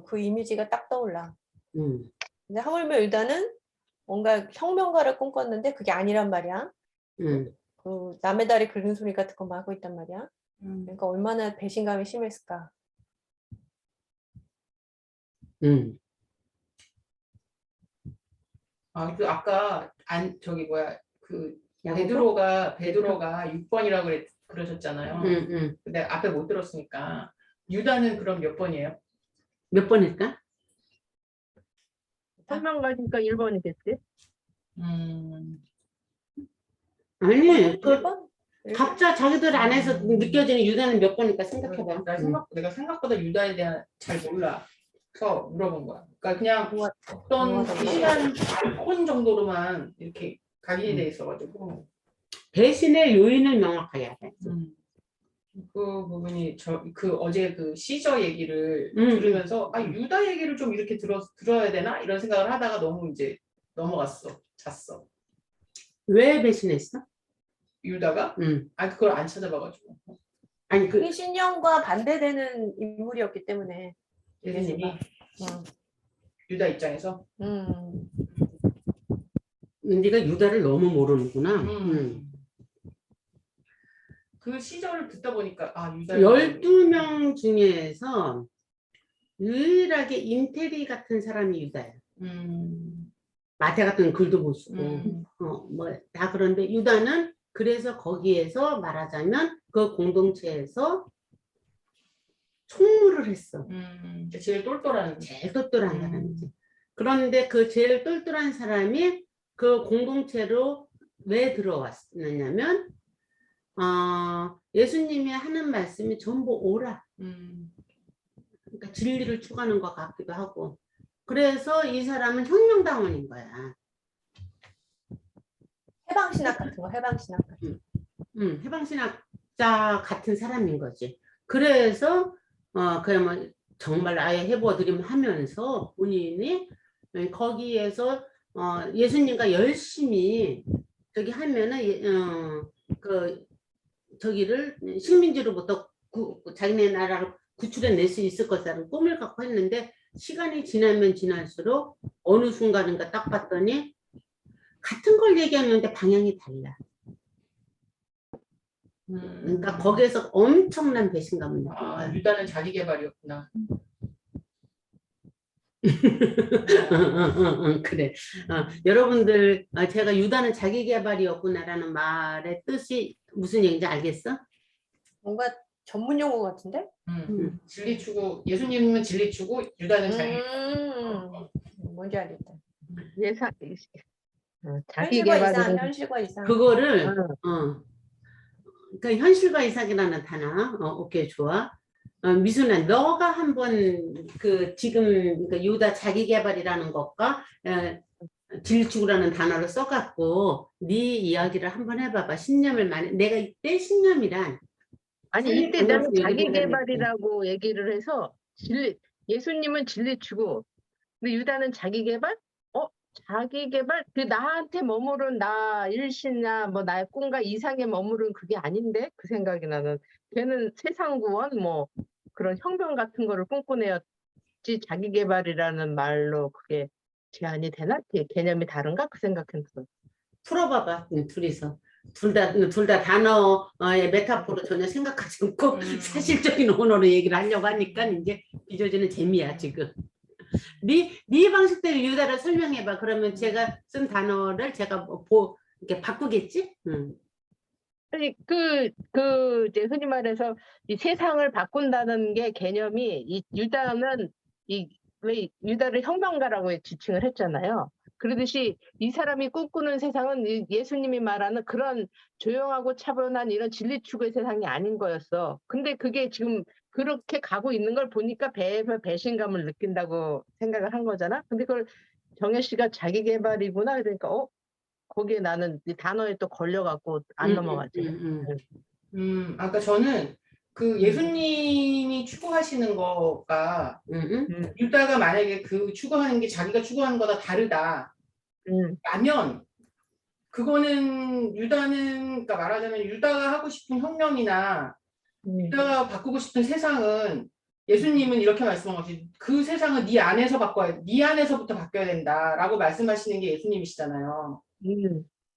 그 이미지가 딱 떠올라. 근데 하물며 유다는 뭔가 혁명가를 꿈꿨는데 그게 아니란 말이야. 그 남의 다리 긁는 소리 같은 거 막 하고 있단 말이야. 그러니까 얼마나 배신감이 심했을까. 아, 그 아까 저기 뭐야 그 야고보? 베드로가 6번이라고 그러셨잖아요. 근데 앞에 못 들었으니까 유다는 그럼 몇 번이에요? 몇 번일까? 설명 가니까 1번이겠지. 아니, 그 1번? 각자 자기들 안에서 느껴지는 유다는 몇 번일까 생각해봐. 내가 생각보다 유다에 대한 잘 몰라서 물어본 거야. 그러니까 그냥 어떤 희한 혼 정도로만 이렇게 각인이 돼 있어가지고 배신의 요인을 명확하게 해야 돼. 그 부분이 그 어제 그 시저 얘기를 들으면서 아 유다 얘기를 좀 이렇게 들어야 되나 이런 생각을 하다가 너무 이제 넘어갔어. 잤어. 왜 배신했어? 유다가? 아 그걸 안 찾아봐가지고. 아니 그 신령과 반대되는 인물이었기 때문에. 예수님이 유다 입장에서. 네가 유다를 너무 모르는구나. 그 시절을 듣다 보니까 아 유다 12명 중에서 유일하게 인테리 같은 사람이 유다야. 마태 같은 글도 못 쓰고 뭐 다 그런데 유다는 그래서 거기에서 말하자면 그 공동체에서 총무를 했어. 제일 똘똘한 제일 똘똘한 사람이지. 그런데 그 제일 똘똘한 사람이 그 공동체로 왜 들어왔느냐면 예수님이 하는 말씀이 전부 오라. 그러니까 진리를 추구하는 것 같기도 하고. 그래서 이 사람은 혁명당원인 거야. 해방신학 같은 거, 해방신학 같은 거. 해방신학자 같은 사람인 거지. 그래서 그냥 뭐 정말 아예 해부어드림 하면서 본인이 거기에서 예수님과 열심히 저기 하면은 그 저기를 식민지로부터 자기네 나라를 구출해낼 수 있을 것이라는 꿈을 갖고 했는데 시간이 지나면 지날수록 어느 순간인가 딱 봤더니 같은 걸 얘기하는데 방향이 달라. 그러니까 거기에서 엄청난 배신감을 느낀 거야. 유다는 자기 개발이었구나. 그래. 여러분들 제가 유다는 자기 개발이었구나라는 말의 뜻이 무슨 얘기인지 알겠어? 뭔가 전문 용어 같은데? 진리 추구 예수님은 진리 추구 유다는 자기 뭔지 알겠다. 예상 자기 현실과 이상, 개발은 현실과 이상. 그거를 그러니까 현실과 이상이라는 단어. 오케이 좋아. 미순아 너가 한번 그 지금 그러니까 유다 자기 개발이라는 것과 진리 추구라는 단어를 써갖고 네 이야기를 한번 해봐봐. 신념을 내가 이때 신념이란 아니 이때 나는 자기 개발이라고 얘기를 해서 예수님은 진리 추구, 근데 유다는 자기 개발? 자기 개발? 그 나한테 머무른 나 일신이나 뭐 나의 꿈과 이상에 머무른 그게 아닌데 그 생각이 나는. 걔는 세상 구원 뭐 그런 혁명 같은 거를 꿈꾸네였지 자기 개발이라는 말로 그게 제한이 되나? 개념이 다른가? 그 생각했어. 풀어봐봐 둘이서. 둘 다 단어의 메타포로 전혀 생각하지 않고 사실적인 언어로 얘기를 하려고 하니까 이제 빚어지는 재미야 지금. 네 방식대로 유다를 설명해봐. 그러면 제가 쓴 단어를 제가 이렇게 바꾸겠지? 아니 이제 흔히 말해서 이 세상을 바꾼다는 게 개념이 이 유다는 왜 유다를 혁명가라고 지칭을 했잖아요. 그러듯이 이 사람이 꿈꾸는 세상은 예수님이 말하는 그런 조용하고 차분한 이런 진리 추구의 세상이 아닌 거였어. 근데 그게 지금 그렇게 가고 있는 걸 보니까 배신감을 느낀다고 생각을 한 거잖아. 근데 그걸 정혜 씨가 자기 개발이구나 그러니까 거기에 나는 이 단어에 또 걸려갖고 안 넘어갔지. 아까 저는 그 예수님이 추구하시는 거가 유다가 만약에 그 추구하는 게 자기가 추구하는 거다 다르다라면 그거는 유다는 그러니까 말하자면 유다가 하고 싶은 혁명이나 유다가 바꾸고 싶은 세상은 예수님은 이렇게 말씀한 거지. 그 세상은 네 안에서 네 안에서부터 바뀌어야 된다라고 말씀하시는 게 예수님이시잖아요.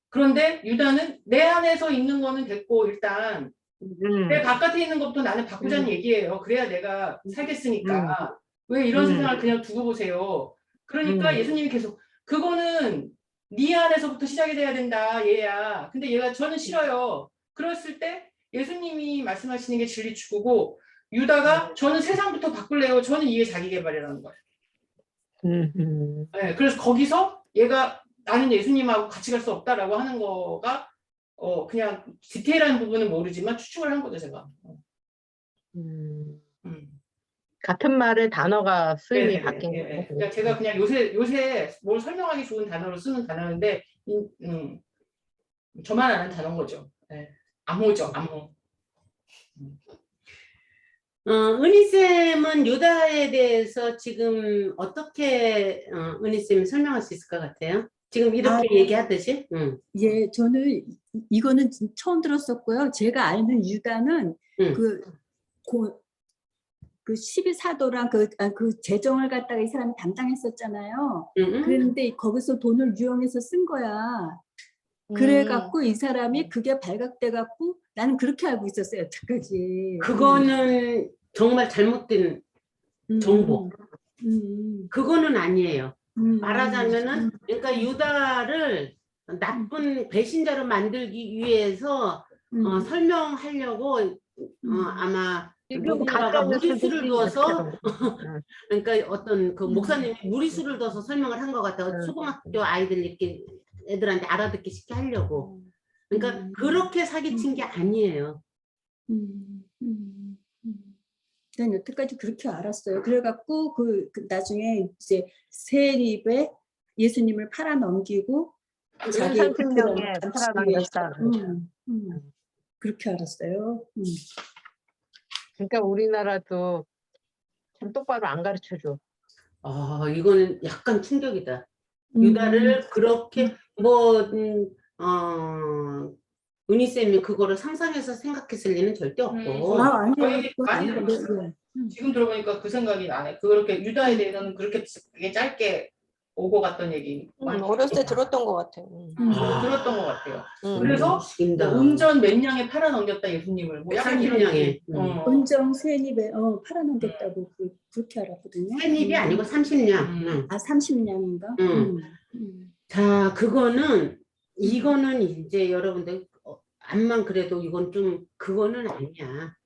그런데 유다는 내 안에서 있는 거는 됐고 일단 내 바깥에 있는 것부터 나는 바꾸자는 얘기예요. 그래야 내가 살겠으니까. 왜 이런 세상을 그냥 두고 보세요. 그러니까 예수님이 계속 그거는 네 안에서부터 시작이 돼야 된다 얘야. 근데 얘가 저는 싫어요. 그랬을 때 예수님이 말씀하시는 게 진리 추구고 유다가 저는 세상부터 바꿀래요. 저는 이게 자기 개발이라는 거예요. 네, 그래서 거기서 얘가 나는 예수님하고 같이 갈 수 없다라고 하는 거가 그냥 디테일한 부분은 모르지만 추측을 한 거죠 제가. 같은 말의 단어가 쓰임이 바뀐 예, 거예요. 그러니까 제가 그냥 요새 뭘 설명하기 좋은 단어로 쓰는 단어인데 저만 아는 단어인 거죠. 네. 암호죠, 암호. 은희쌤은 유다에 대해서 지금 어떻게 은희쌤이 설명할 수 있을 것 같아요? 지금 이렇게 얘기하듯이? 예, 저는 이거는 처음 들었었고요. 제가 아는 유다는 그 12사도랑 그 재정을 갖다가 이 사람이 담당했었잖아요. 그런데 거기서 돈을 유용해서 쓴 거야. 그래갖고 이 사람이 그게 발각돼갖고 나는 그렇게 알고 있었어요, 여태까지. 그거는 정말 잘못된 정보. 그거는 아니에요. 말하자면은 그러니까 유다를 나쁜 배신자로 만들기 위해서 설명하려고 아마 누군가가 무리수를 둬서 그러니까 어떤 그 목사님이 무리수를 둬서 설명을 한 것 같아요. 초등학교 아이들 이렇게 애들한테 알아듣기 쉽게 하려고. 그러니까 그렇게 사기친 게 아니에요. 난 여태까지 그렇게 알았어요. 그래갖고 그 나중에 이제 세립에 예수님을 팔아 넘기고 자기 30명에 팔아넘겼다. 그렇게 알았어요. 그러니까 우리나라도 참 똑바로 안 가르쳐줘. 이거는 약간 충격이다. 유다를 그렇게 은희쌤이 그거를 상상해서 생각했을 리는 절대 없고. 아니요. 지금 들어보니까 그 생각이 나네. 그렇게 유다에 대해서는 그렇게 짧게 오고 갔던 얘기. 어렸을 때 들었던 것 같아요. 들었던 것 같아요. 그래서 온전 몇 냥에 팔아넘겼다 예수님을. 뭐 30냥에. 온전 세립에 팔아넘겼다고 그렇게 알았거든요. 세립이 아니고 30냥. 30냥인가? 자, 이거는 이제 여러분들 암만 그래도 이건 좀 그거는 아니야.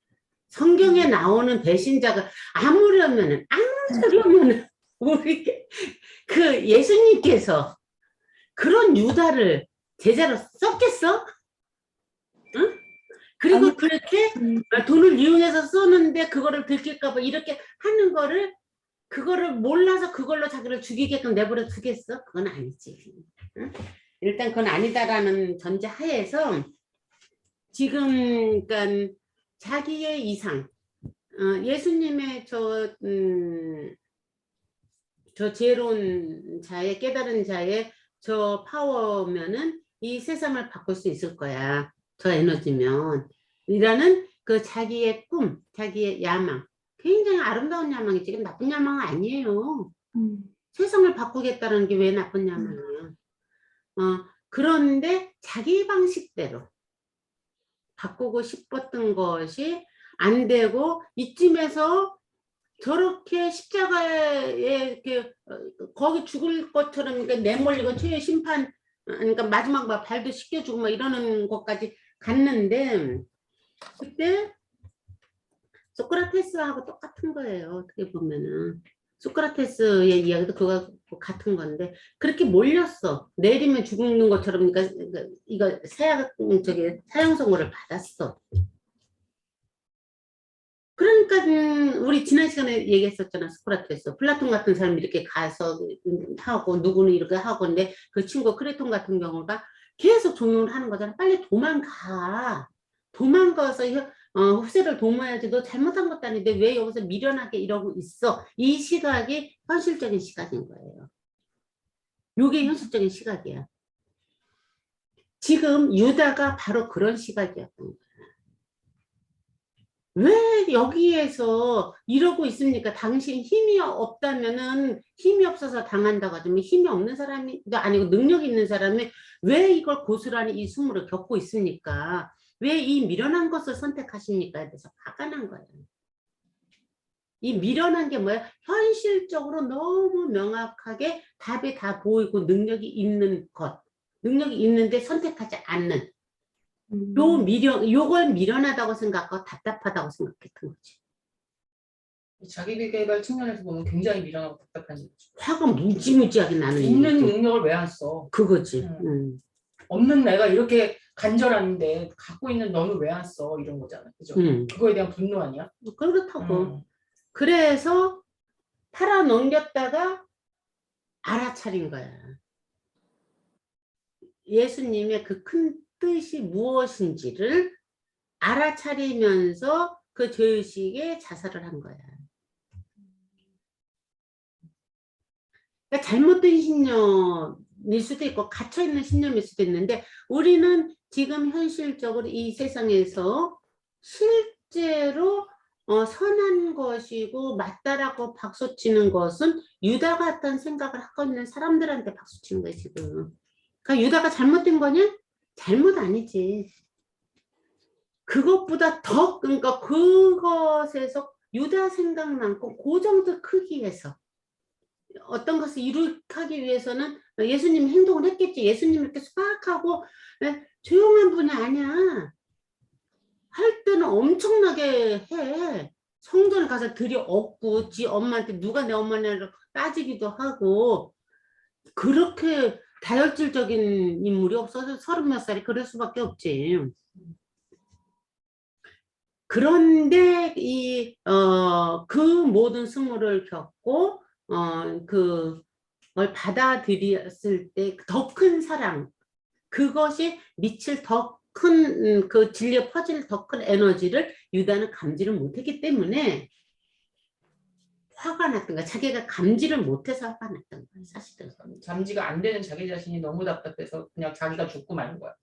성경에 나오는 배신자가 아무리 하면은 우리 그 예수님께서 그런 유다를 제자로 썼겠어? 응? 그리고 그렇게 돈을 이용해서 썼는데 그거를 들킬까 봐 이렇게 하는 그거를 몰라서 그걸로 자기를 죽이게끔 내버려 두겠어? 그건 아니지. 응? 일단 그건 아니다라는 전제 하에서 지금 그러니까 자기의 이상 예수님의 저 지혜로운 자의 깨달은 자의 저 파워면은 이 세상을 바꿀 수 있을 거야. 저 에너지면 이라는 그 자기의 꿈, 자기의 야망, 굉장히 아름다운 야망이지. 지금 나쁜 야망은 아니에요. 세상을 바꾸겠다는 게 왜 나쁜 야망이야? 그런데 자기 방식대로 바꾸고 싶었던 것이 안 되고 이쯤에서 저렇게 십자가에 이렇게 거기 죽을 것처럼 그러니까 내몰리고 최후의 심판 그러니까 마지막 막 발도 씻겨주고 막 이러는 것까지 갔는데 그때 소크라테스하고 똑같은 거예요. 어떻게 보면은 소크라테스의 이야기도 그거 같은 건데 그렇게 몰렸어. 내리면 죽는 것처럼. 그러니까 이거 사형 선고를 받았어. 그러니까 우리 지난 시간에 얘기했었잖아. 소크라테스, 플라톤 같은 사람이 이렇게 가서 하고 누구는 이렇게 하고 근데 그 친구 크레톤 같은 경우가 계속 종용을 하는 거잖아. 빨리 도망가. 도망가서 후세를 도모해야지. 너 잘못한 것도 아닌데 왜 여기서 미련하게 이러고 있어. 이 시각이 현실적인 시각인 거예요. 이게 현실적인 시각이야. 지금 유다가 바로 그런 시각이었던 거야. 왜 여기에서 이러고 있습니까? 당신 힘이 없다면은 힘이 없어서 당한다고 하지만 힘이 없는 사람이 아니고 능력 있는 사람이 왜 이걸 고스란히 이 수모를 겪고 있습니까? 왜 이 미련한 것을 선택하십니까? 그래서 화가 난 거예요. 이 미련한 게 뭐야? 현실적으로 너무 명확하게 답이 다 보이고 능력이 있는 것, 능력이 있는데 선택하지 않는 요걸 미련하다고 생각하고 답답하다고 생각했던 거지. 자기개발 측면에서 보면 굉장히 미련하고 답답한 거지. 화가 무지무지하게 나는 있는 거지. 능력을 왜 안 써? 그거지. 없는 내가 이렇게 간절한데 갖고 있는 너는 왜 안 써? 이런 거잖아. 그죠? 그거에 대한 분노 아니야? 그렇다고. 그래서 팔아 넘겼다가 알아차린 거야. 예수님의 그 큰 뜻이 무엇인지를 알아차리면서 그 죄의식에 자살을 한 거야. 그러니까 잘못된 신념일 수도 있고 갇혀있는 신념일 수도 있는데 우리는 지금 현실적으로 이 세상에서 실제로 선한 것이고 맞다라고 박수치는 것은 유다 같은 생각을 하고 있는 사람들한테 박수치는 거야 지금. 그러니까 유다가 잘못된 거냐? 잘못 아니지. 그것보다 더 그러니까 그것에서 유다 생각만큼 그 정도 크기에서 어떤 것을 이룩하기 위해서는 예수님 행동을 했겠지. 예수님 이렇게 수박하고 조용한 분이 아니야. 할 때는 엄청나게 해. 성전에 가서 들여엎고 지 엄마한테 누가 내 엄마냐고 따지기도 하고 그렇게 다혈질적인 인물이 없어서 30몇 살이 그럴 수밖에 없지. 그런데 그 모든 수모를 겪고 그걸 받아들였을 때 더 큰 사랑, 그것이 미칠 더 큰 그 진리에 퍼질 더 큰 에너지를 유다는 감지를 못했기 때문에 화가 났던 거야. 자기가 감지를 못해서 화가 났던 거야. 사실은. 감지가 안 되는 자기 자신이 너무 답답해서 그냥 자기가 죽고 마는 거야.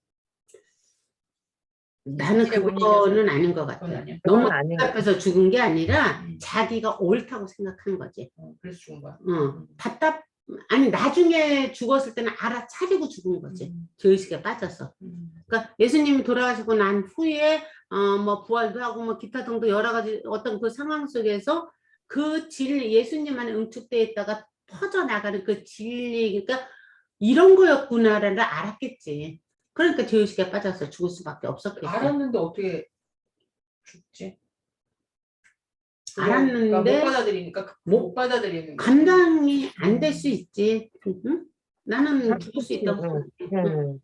나는 그거는 아닌 것 같아. 너무 답답해서 죽은 게 아니라 자기가 옳다고 생각한 거지. 그래서 죽은 거야. 아니 나중에 죽었을 때는 알아차리고 죽은 거지. 죄의식에 빠져서. 그러니까 예수님이 돌아가시고 난 후에 뭐 부활도 하고 뭐 기타 등등 여러 가지 어떤 그 상황 속에서 그 진리, 예수님 안에 응축되어 있다가 퍼져나가는 그 진리, 그러니까 이런 거였구나를 알았겠지. 그러니까 죄의식에 빠져서 죽을 수밖에 없었겠지. 알았는데 어떻게 죽지? 알았는데 그러니까 못 받아들이니까 못 받아들이는 감당이 안 될 수 있지. 나는 죽을 수 있다고 생각해.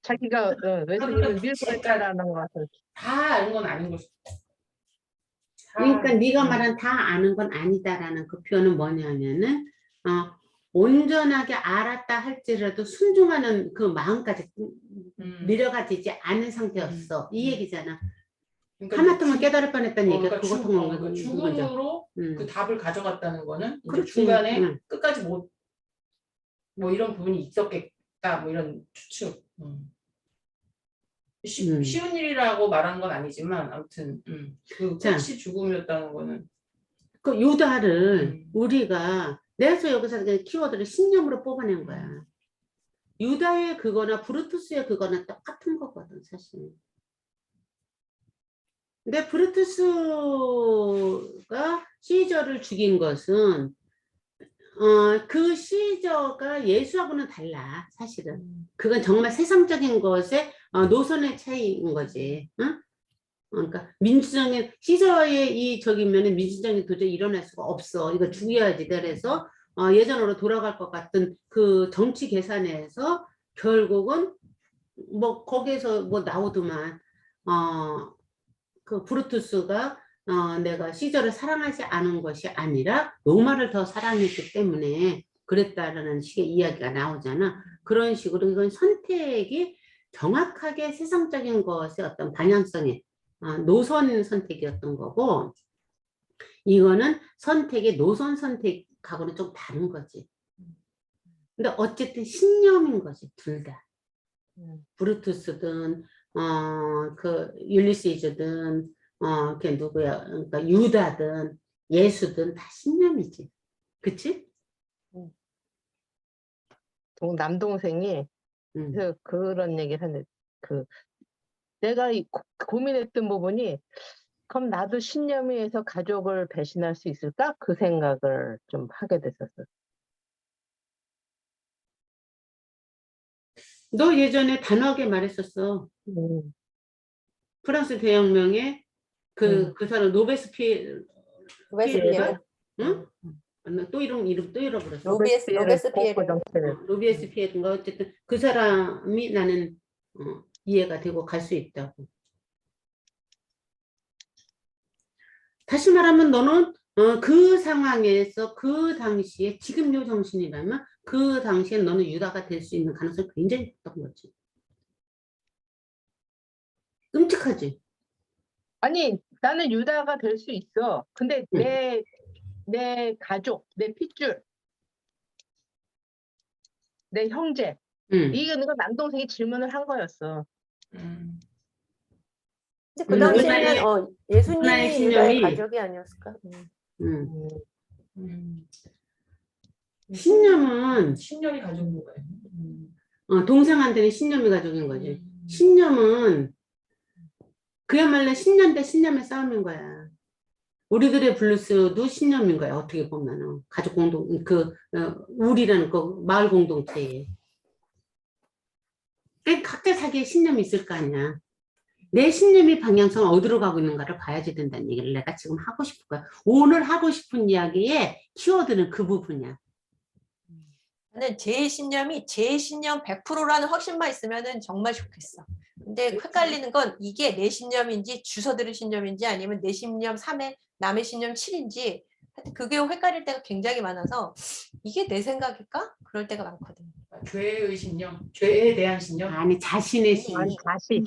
자기가 예수님을 밀고 있다라는 것 같아요. 다 아는 건 아닌 것이. 그러니까 네가 말한 다 아는 건 아니다라는 그 표현은 뭐냐면은 온전하게 알았다 할지라도 순종하는 그 마음까지 내려가지 않은 상태였어. 이 얘기잖아. 그러니까 하마터면 깨달을 뻔했다는 얘기가 그거 죽음으로 그 답을 가져갔다는 거는 이제 중간에 끝까지 뭐 이런 부분이 있었겠다 뭐 이런 추측. 쉬운 일이라고 말하는 건 아니지만 아무튼 그 끝이 죽음이었다는 거는 그 유다를 우리가 내가 여기서 키워드를 신념으로 뽑아낸 거야. 유다의 그거나 브루투스의 그거나 똑같은 거거든 사실. 근데 브루투스가 시저를 죽인 것은 그 시저가 예수하고는 달라 사실은. 그건 정말 세상적인 것에 노선의 차이인 거지. 응? 그러니까 민주정의 시저의 이 저기면은 민주정이 도저히 일어날 수가 없어. 이거 죽여야지. 그래서 예전으로 돌아갈 것 같은 그 정치 계산에서 결국은 뭐 거기에서 뭐 나오더만 그 브루투스가 내가 시저를 사랑하지 않은 것이 아니라 로마를 더 사랑했기 때문에 그랬다라는 식의 이야기가 나오잖아. 그런 식으로 이건 선택이 정확하게 세상적인 것의 어떤 방향성의 노선 선택이었던 거고, 이거는 선택의 노선 선택하고는 좀 다른 거지. 근데 어쨌든 신념인 거지, 둘 다. 브루투스든 그 율리시즈든 그 누구야, 그러니까 유다든 예수든 다 신념이지. 그치? 남동생이 그래서 그런 얘기를 하는데 내가 고민했던 부분이 그럼 나도 신념위에서 가족을 배신할 수 있을까? 그 생각을 좀 하게 됐었어. 너 예전에 단호하게 말했었어. 프랑스 대혁명에 그 사람 로베스피에르. 응? 또 이름 또 잃어버렸어. 로베스피에르인가 어쨌든 그 사람이 나는 이해가 되고 갈 수 있다고. 다시 말하면 너는 그 상황에서 그 당시에 지금 요 정신이라면 그 당시에 너는 유다가 될 수 있는 가능성이 굉장히 높던 거지. 끔찍하지. 아니 나는 유다가 될 수 있어. 근데 내 가족, 내 핏줄, 내 형제 이거 남동생이 질문을 한 거였어. 근데 그 당시에는 하나의 예수님이 유다의 신념이 가족이 아니었을까? 신념이 가족인 거예요. 동생한테는 신념이 가족인 거지. 신념은 그야말로 신념 대 신념의 싸움인 거야. 우리들의 블루스도 신념인 거야. 어떻게 보면은 가족 공동 우리라는 그 마을 공동체에 각자 자기의 신념이 있을 거 아니야. 내 신념이 방향성을 어디로 가고 있는가를 봐야지 된다는 얘기를 내가 지금 하고 싶은 거야. 오늘 하고 싶은 이야기의 키워드는 그 부분이야. 나는 제 신념 100%라는 확신만 있으면은 정말 좋겠어. 근데 헷갈리는 건 이게 내 신념인지 주워 들은 신념인지 아니면 내 신념 3에 남의 신념 7인지 그게 헷갈릴 때가 굉장히 많아서 이게 내 생각일까? 그럴 때가 많거든. 죄의 신념, 죄에 대한 신념? 아니 자신의 신념. 아니 다시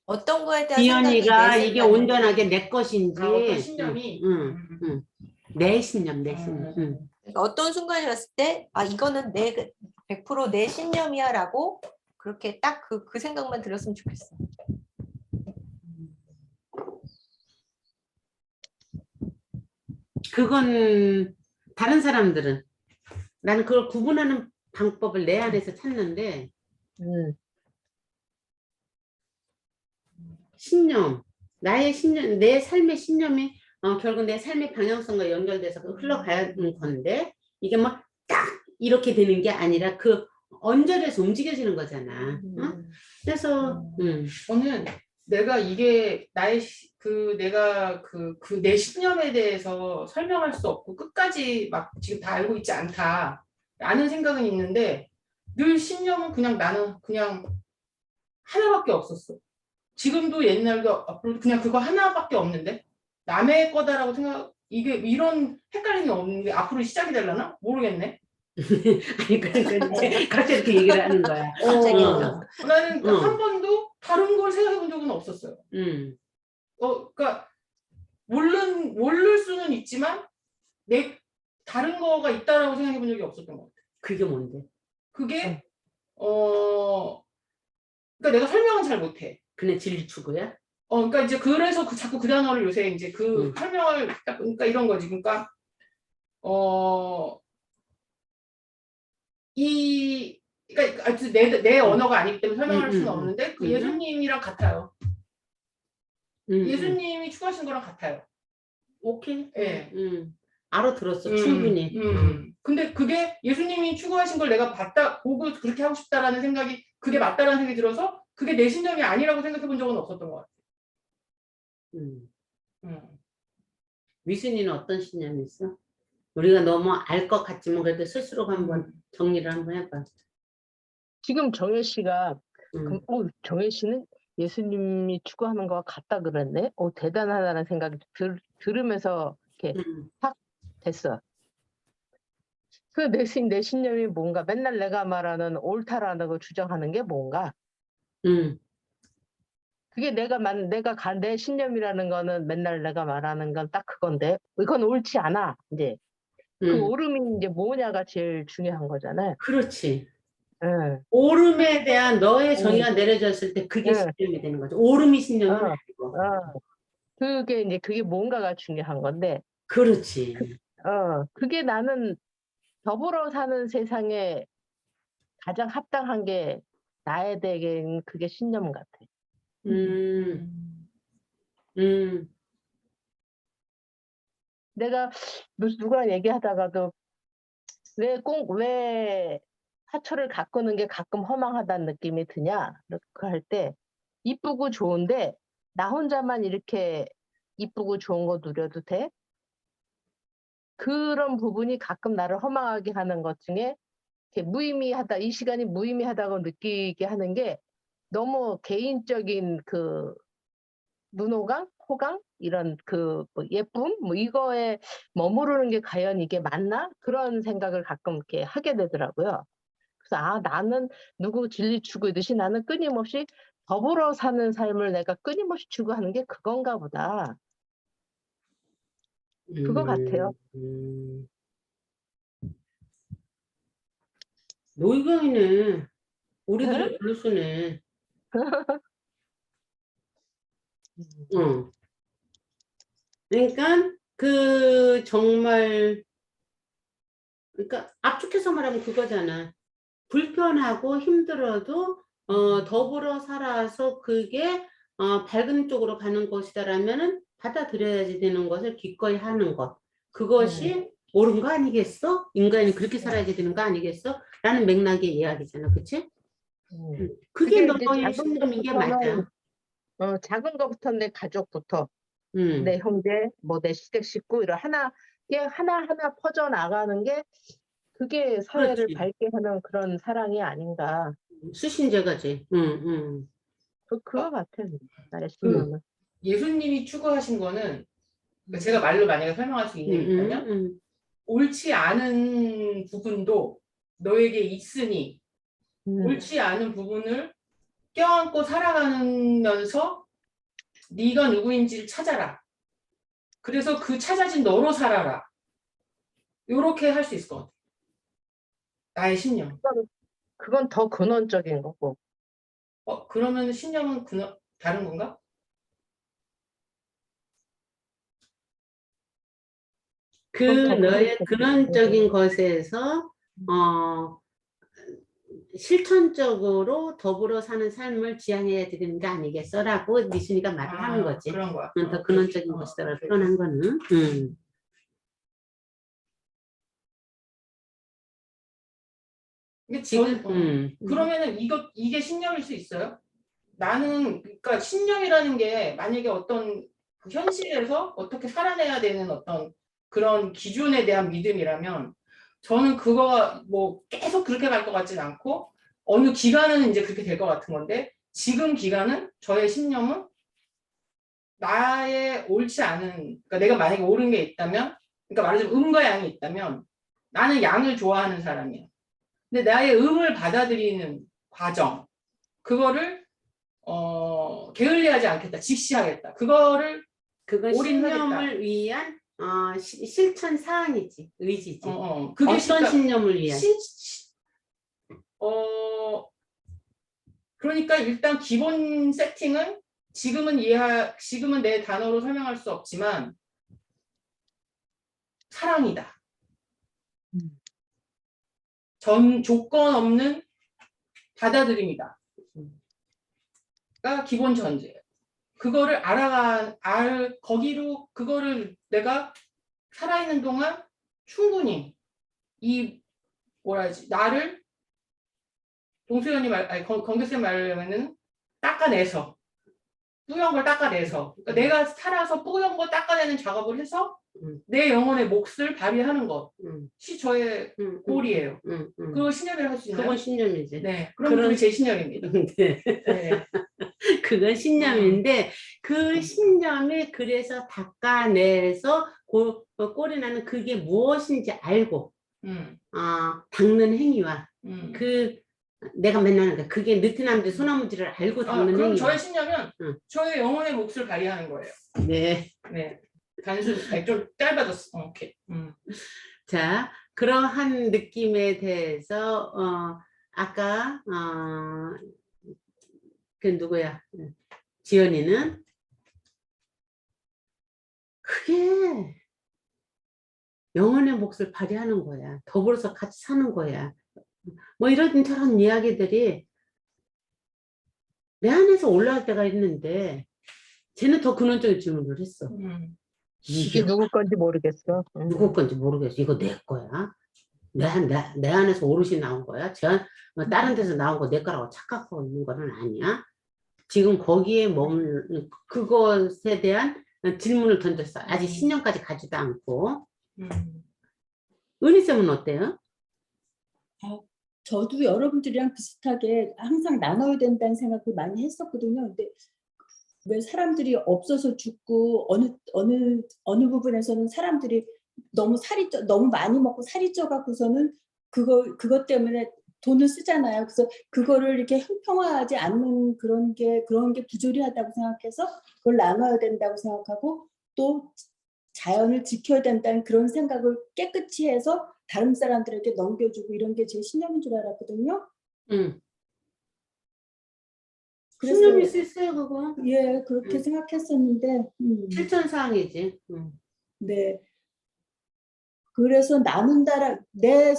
어떤 거에 대한 생각이 이현이가 내 이게 생각인지. 온전하게 내 것인지 어떤 신념이? 내 신념. 그러니까 어떤 순간이 왔을 때 이거는 100% 내 신념이야 라고 그렇게 딱 그 생각만 들었으면 좋겠어. 그건 다른 사람들은 나는 그걸 구분하는 방법을 내 안에서 찾는데 신념, 나의 신념, 내 삶의 신념이 결국 내 삶의 방향성과 연결돼서 흘러가는 건데 이게 뭐 딱 이렇게 되는 게 아니라 그 언저리에서 움직여지는 거잖아. 그래서 저는 내가 이게 나의 내가 내 신념에 대해서 설명할 수 없고 끝까지 막 지금 다 알고 있지 않다라는 생각은 있는데 늘 신념은 나는 그냥 하나밖에 없었어. 지금도 옛날도 앞으로 그냥 그거 하나밖에 없는데 남의 거다라고 이게 이런 헷갈림이 없는 게 앞으로 시작이 되려나? 모르겠네. 아니 그러니까 이제 갑자기 이렇게 얘기를 하는 거야. 갑자기. 나는 한 번도 다른 걸 생각해 본 적은 없었어요. 그러니까 모를 수는 있지만 다른 거가 있다라고 생각해 본 적이 없었던 것 같아요. 그게 뭔데? 그게 그러니까 내가 설명은 잘 못해. 그냥 진리 추구야? 그러니까 이제 그래서 자꾸 그 단어를 요새 이제 설명을 그러니까 이런 거지. 그러니까 그러니까 내 언어가 아니기 때문에 설명할 수는 없는데 그 예수님이랑 같아요. 예수님이 추구하신 거랑 같아요. 오케이. 네. 알아들었어 충분히. 근데 그게 예수님이 추구하신 걸 내가 보고 그렇게 하고 싶다라는 생각이 그게 맞다라는 생각이 들어서 그게 내 신념이 아니라고 생각해 본 적은 없었던 것 같아. 음. 음. 미순이는 어떤 신념이 있어? 우리가 너무 알 것 같지만 그래도 스스로 한번 정리를 한번 해봐. 지금 정혜 씨가 음. 정혜 씨는 예수님이 추구하는 거와 같다 그랬네. 대단하다는 생각이 들으면서 이렇게 확 됐어. 그 내 신념이 뭔가 맨날 내가 말하는 옳다라는 걸 주장하는 게 뭔가. 그게 내 신념이라는 거는 맨날 내가 말하는 건 딱 그건데 이건 옳지 않아. 이제 그 옳음이 이제 뭐냐가 제일 중요한 거잖아요. 그렇지. 응. 옳음에 대한 너의 응. 정의가 내려졌을 때 그게 응. 신념이 되는 거죠. 옳음이 신념은 어, 아니고. 그게 뭔가가 중요한 건데, 그렇지. 그게 나는 더불어 사는 세상에 가장 합당한 게 나에 대한 그게 신념 같아. 음. 음. 내가 누가 얘기하다가도 왜 사초를 가꾸는 게 가끔 허망하다는 느낌이 드냐? 이렇게 할 때 이쁘고 좋은데 나 혼자만 이렇게 이쁘고 좋은 거 누려도 돼? 그런 부분이 가끔 나를 허망하게 하는 것 중에 이렇게 무의미하다, 이 시간이 무의미하다고 느끼게 하는 게 너무 개인적인 그 눈호강, 호강 이런 뭐 예쁨 뭐 이거에 머무르는 게 과연 이게 맞나? 그런 생각을 가끔 이렇게 하게 되더라고요. 그래서 나는 누구 진리 추구이듯이 나는 끊임없이 더불어 사는 삶을 내가 끊임없이 추구하는 게 그건가 보다. 그거 같아요. 노희경이네. 우리들의 블루스네. 응. 그러니까 정말 그러니까 압축해서 말하면 그거잖아. 불편하고 힘들어도 더불어 살아서 그게 밝은 쪽으로 가는 것이다라면은 받아들여야지 되는 것을 기꺼이 하는 것. 그것이 옳은 거 아니겠어? 인간이 그렇게 살아야지 되는 거 아니겠어? 라는 맥락의 이야기잖아. 그치? 그게 그게 이제 너의 작은 신념인 게 것부터는 맞아. 작은 것부터 내 가족부터 내 형제, 뭐 내 시댁 식구 이런 하나하나 퍼져 나가는 게 그게 사회를 그렇지. 밝게 하는 그런 사랑이 아닌가. 수신제가지. 그거 같아. 나의 그 신념은. 예수님이 추구하신 거는 제가 말로 만약에 설명할 수 있냐면요. 옳지 않은 부분도 너에게 있으니 옳지 않은 부분을 껴안고 살아가면서 네가 누구인지를 찾아라. 그래서 그 찾아진 너로 살아라. 이렇게 할 수 있을 것 같아. 나의 신념. 그건 더 근원적인 거고. 그러면 신념은 다른 건가? 너의 근원적인 것에서 실천적으로 더불어 사는 삶을 지향해야 되는 게 아니겠어라고 미순이가 말을 하는 거지. 그런 거야. 더 근원적인 것이다라고 표현한 거는. 그러면은 이게 신념일 수 있어요? 나는 그러니까 신념이라는 게 만약에 어떤 그 현실에서 어떻게 살아내야 되는 어떤 그런 기준에 대한 믿음이라면 저는 그거 뭐 계속 그렇게 갈 것 같진 않고 어느 기간은 이제 그렇게 될 것 같은 건데 지금 기간은 저의 신념은 나의 옳지 않은 그러니까 내가 만약에 옳은 게 있다면 그러니까 말하자면 음과 양이 있다면 나는 양을 좋아하는 사람이야. 근데 나의 음을 받아들이는 과정 그거를 게을리하지 않겠다. 직시하겠다. 그건 신념을 위한 실천 사항이지. 의지지. 그게 어떤 신념을 위한. 그러니까 일단 기본 세팅은 지금은 내 단어로 설명할 수 없지만 사랑이다. 조건 없는 받아들임이다. 가 기본 전제예요. 그거를 그거를 내가 살아있는 동안 충분히 나를 동수연이 건교쌤 말하려면은 닦아내서 뿌연 걸 닦아내서 그러니까 내가 살아서 뿌연 거 닦아내는 작업을 해서 내 영혼의 몫을 발휘하는 것이 저의 골이에요. 그거 신념이라고 할 수 있나요? 그건 신념이지. 네, 그럼 그게 제 신념입니다. 네. 네. 그건 신념인데 그 신념이 그래서 닦아내서 꼴이 나는 그게 무엇인지 알고 닦는 행위와 그 내가 맨날 하는 거 그게 느티나무지 소나무지를 알고 닦는 그럼 행위. 저의 신념은 저의 영혼의 몫을 발휘하는 거예요. 네. 네. 단순 좀 짧아졌어. 오케이. 자, 그러한 느낌에 대해서 아까 그 누구야? 지연이는 그게 영혼의 몫을 발휘하는 거야. 더불어서 같이 사는 거야. 뭐 이런 저런 이야기들이 내 안에서 올라올 때가 있는데 쟤는 더 근원적인 질문을 했어. 이게 누구 건지 모르겠어. 누구 건지 모르겠어. 이거 내 거야? 내 안에서 오롯이 나온 거야? 다른 데서 나온 거 내 거라고 착각하고 있는 거는 아니야? 지금 거기에 그것에 대한 질문을 던졌어. 아직 신념까지 가지도 않고. 은희쌤은 어때요? 저도 여러분들이랑 비슷하게 항상 나눠야 된다는 생각을 많이 했었거든요. 근데 왜 사람들이 없어서 죽고 어느 부분에서는 사람들이 너무 많이 먹고 살이 쪄갖고서는 그것 때문에 돈을 쓰잖아요. 그래서 그거를 이렇게 형평화하지 않는 그런 게 부조리하다고 생각해서 그걸 나눠야 된다고 생각하고 또 자연을 지켜야 된다는 그런 생각을 깨끗이 해서 다른 사람들에게 넘겨주고 이런 게 제 신념인 줄 알았거든요. 신념일 수 있어요, 그거. 예, 그렇게 생각했었는데 실천사항이지. 네. 그래서 나눈다라 내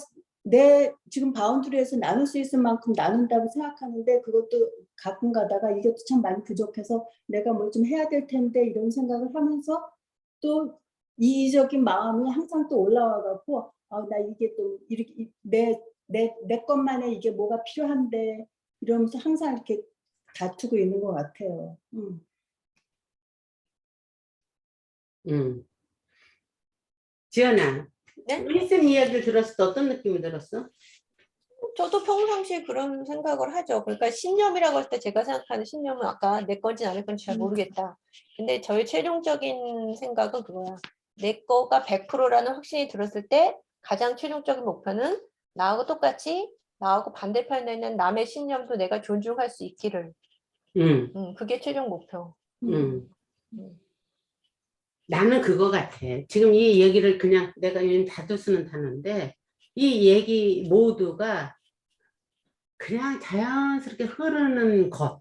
지금 바운드리에서 나눌 수 있을 만큼 나눈다고 생각하는데 그것도 가끔 가다가 이것도 참 많이 부족해서 내가 뭘 좀 해야 될 텐데 이런 생각을 하면서 또 이의적인 마음이 항상 또 올라와 갖고 나 이게 또 이렇게 내 것만의 이게 뭐가 필요한데 이러면서 항상 이렇게 다투고 있는 것 같아요. 지연아, 네? 은희쌤 이야기를 들었을 때 어떤 느낌이 들었어? 저도 평상시에 그런 생각을 하죠. 그러니까 신념이라고 할 때 제가 생각하는 신념은 아까 내 건지 남의 건지 잘 모르겠다. 근데 저의 최종적인 생각은 그거야. 내 거가 100%라는 확신이 들었을 때 가장 최종적인 목표는 나하고 똑같이 나하고 반대편에 있는 남의 신념도 내가 존중할 수 있기를. 그게 최종 목표. 나는 그거 같아. 지금 이 얘기를 그냥 내가 요즘 자주 쓰는 단어인데 이 얘기 모두가 그냥 자연스럽게 흐르는 것.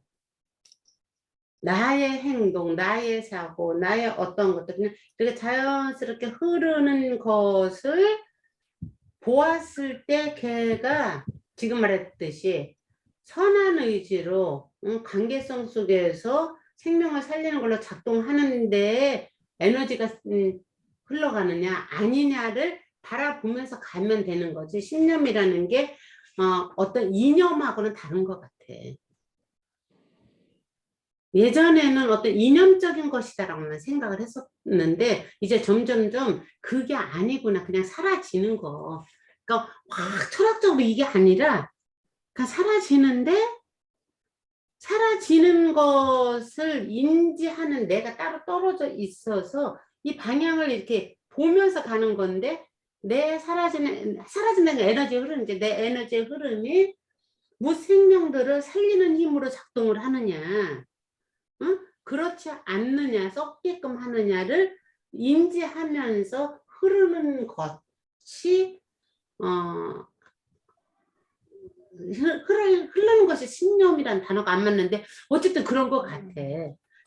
나의 행동, 나의 사고, 나의 어떤 것들 그냥 이렇게 자연스럽게 흐르는 것을 보았을 때 걔가 지금 말했듯이 선한 의지로 관계성 속에서 생명을 살리는 걸로 작동하는데 에너지가 흘러가느냐 아니냐를 바라보면서 가면 되는 거지. 신념이라는 게 어떤 이념하고는 다른 것 같아. 예전에는 어떤 이념적인 것이다라고는 생각을 했었는데 이제 점점점 그게 아니구나. 그냥 사라지는 거. 그러니까 확 철학적으로 이게 아니라 그냥 사라지는 것을 인지하는 내가 따로 떨어져 있어서 이 방향을 이렇게 보면서 가는 건데 내 사라지는 에너지 흐르는지 내 에너지의 흐름이 무생명들을 살리는 힘으로 작동을 하느냐 그렇지 않느냐 썩게끔 하느냐를 인지하면서 흐르는 것이 흐르는 것이 신념이란 단어가 안 맞는데 어쨌든 그런 것 같아.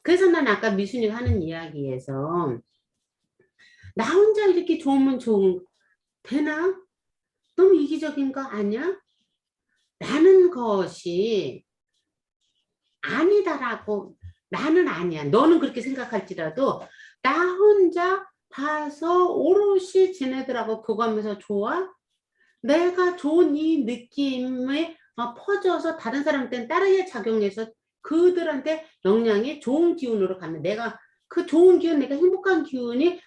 그래서 난 아까 미순이가 하는 이야기에서 나 혼자 이렇게 좋으면 되나? 너무 이기적인 거 아니야? 라는 것이 아니다라고 나는 아니야. 너는 그렇게 생각할지라도 나 혼자 봐서 오롯이 쟤네들하고 교감해서 좋아? 내가 좋은 이 느낌에 퍼져서 다른 사람한테는 따르게 작용해서 그들한테 영향이 좋은 기운으로 가면 내가 그 좋은 기운, 내가 행복한 기운이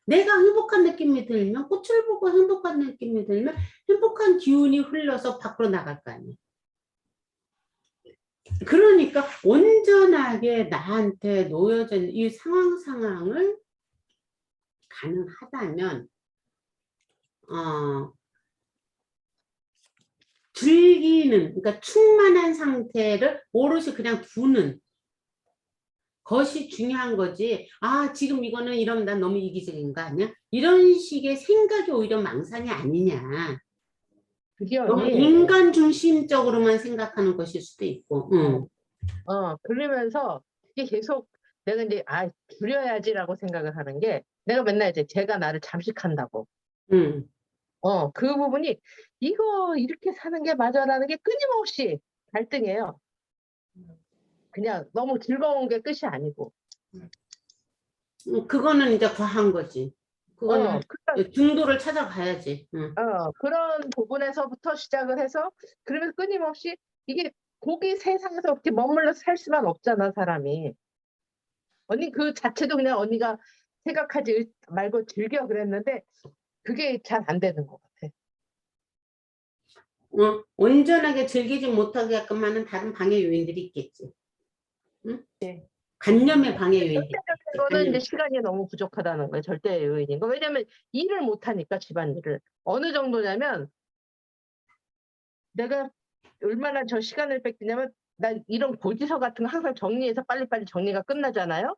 내가 행복한 느낌이 들면 꽃을 보고 행복한 느낌이 들면 행복한 기운이 흘러서 밖으로 나갈 거 아니에요. 그러니까 온전하게 나한테 놓여진 이 상황을 가능하다면 즐기는, 그러니까 충만한 상태를 오롯이 그냥 두는 것이 중요한 거지. 아, 지금 이거는 이러면 난 너무 이기적인 거 아니야? 이런 식의 생각이 오히려 망상이 아니냐. 그게 너무 언니. 인간 중심적으로만 생각하는 것일 수도 있고. 그러면서 이게 계속 내가 이제 줄여야지라고 생각을 하는 게 내가 맨날 이제 제가 나를 잠식한다고. 그 부분이 이거 이렇게 사는 게 맞아라는 게 끊임없이 갈등이에요. 그냥 너무 즐거운 게 끝이 아니고. 그거는 이제 과한 거지. 그거는 그러니까, 중도를 찾아가야지. 그런 부분에서부터 시작을 해서 그러면서 끊임없이 이게 거기 세상에서 그렇게 머물러 살 수만 없잖아, 사람이. 언니 그 자체도 그냥 언니가 생각하지 말고 즐겨 그랬는데 그게 잘 안 되는 것 같아. 온전하게 즐기지 못하게끔 하는 다른 방해 요인들이 있겠지. 응? 네. 관념의 방해 요인이 있겠지. 그거는 이제 시간이 너무 부족하다는 거예요. 절대 요인인 거. 왜냐면 일을 못 하니까 집안일을. 어느 정도냐면 내가 얼마나 저 시간을 뺏기냐면 난 이런 고지서 같은 거 항상 정리해서 빨리빨리 정리가 끝나잖아요.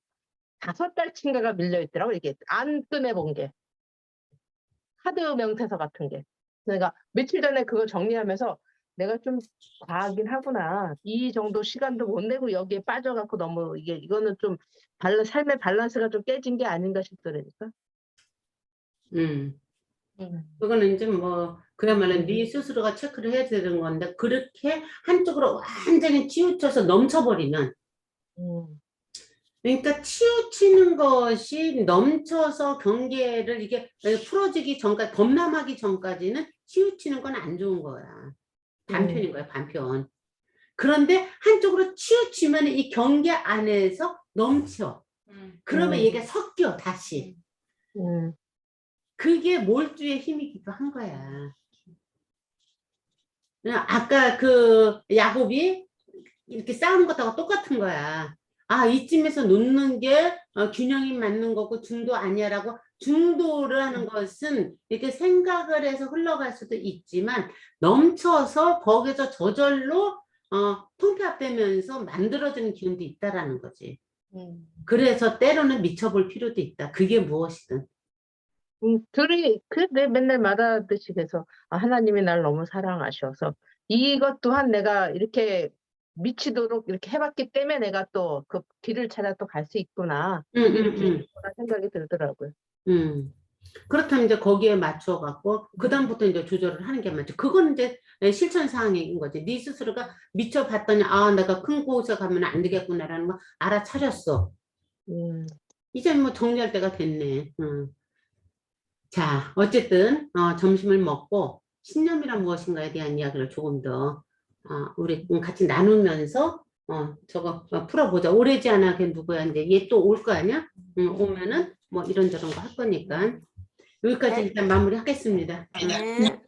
5달치인가가 밀려있더라고. 이게 안 꺼내본 게. 카드 명세서 같은 게. 내가 며칠 전에 그거 정리하면서 내가 좀 과하긴 하구나. 이 정도 시간도 못 내고 여기에 빠져갖고 너무 이거는 좀 삶의 밸런스가 좀 깨진 게 아닌가 싶더라니까. 그거는 이제 뭐 그야말로 네 스스로가 체크를 해야 되는 건데 그렇게 한쪽으로 완전히 치우쳐서 넘쳐버리면 그러니까 치우치는 것이 넘쳐서 경계를 이게 풀어지기 전까지 범람하기 전까지는 치우치는 건 안 좋은 거야. 반편인 거야, 반편. 그런데 한쪽으로 치우치면 이 경계 안에서 넘쳐. 그러면 얘가 섞여 다시. 그게 몰두의 힘이기도 한 거야. 아까 그 야곱이 이렇게 싸우는 것하고 똑같은 거야. 아, 이쯤에서 놓는 게 균형이 맞는 거고 중도 아니야라고. 중도를 하는 것은 이렇게 생각을 해서 흘러갈 수도 있지만 넘쳐서 거기서 저절로 통폐합되면서 만들어지는 기운도 있다라는 거지. 그래서 때로는 미쳐볼 필요도 있다. 그게 무엇이든. 내 맨날 말하듯이 그래서 하나님이 날 너무 사랑하셔서 이것 또한 내가 이렇게 미치도록 이렇게 해봤기 때문에 내가 또 그 길을 찾아 또 갈 수 있구나. 이렇게 생각이 들더라고요. 그렇다면 이제 거기에 맞춰갖고 그다음부터 이제 조절을 하는 게 맞죠. 그건 이제 실천 사항인 거지. 네 스스로가 미쳐봤더니 내가 큰 곳에 가면 안 되겠구나라는 거 알아차렸어. 이제 뭐 정리할 때가 됐네. 자, 어쨌든 점심을 먹고 신념이란 무엇인가에 대한 이야기를 조금 더 우리 같이 나누면서 저거 풀어보자. 오래지 않아 걔 누구야. 이제 얘 또 올 거 아니야? 오면은 뭐 이런저런 거 할 거니까 여기까지 일단 마무리하겠습니다. 네.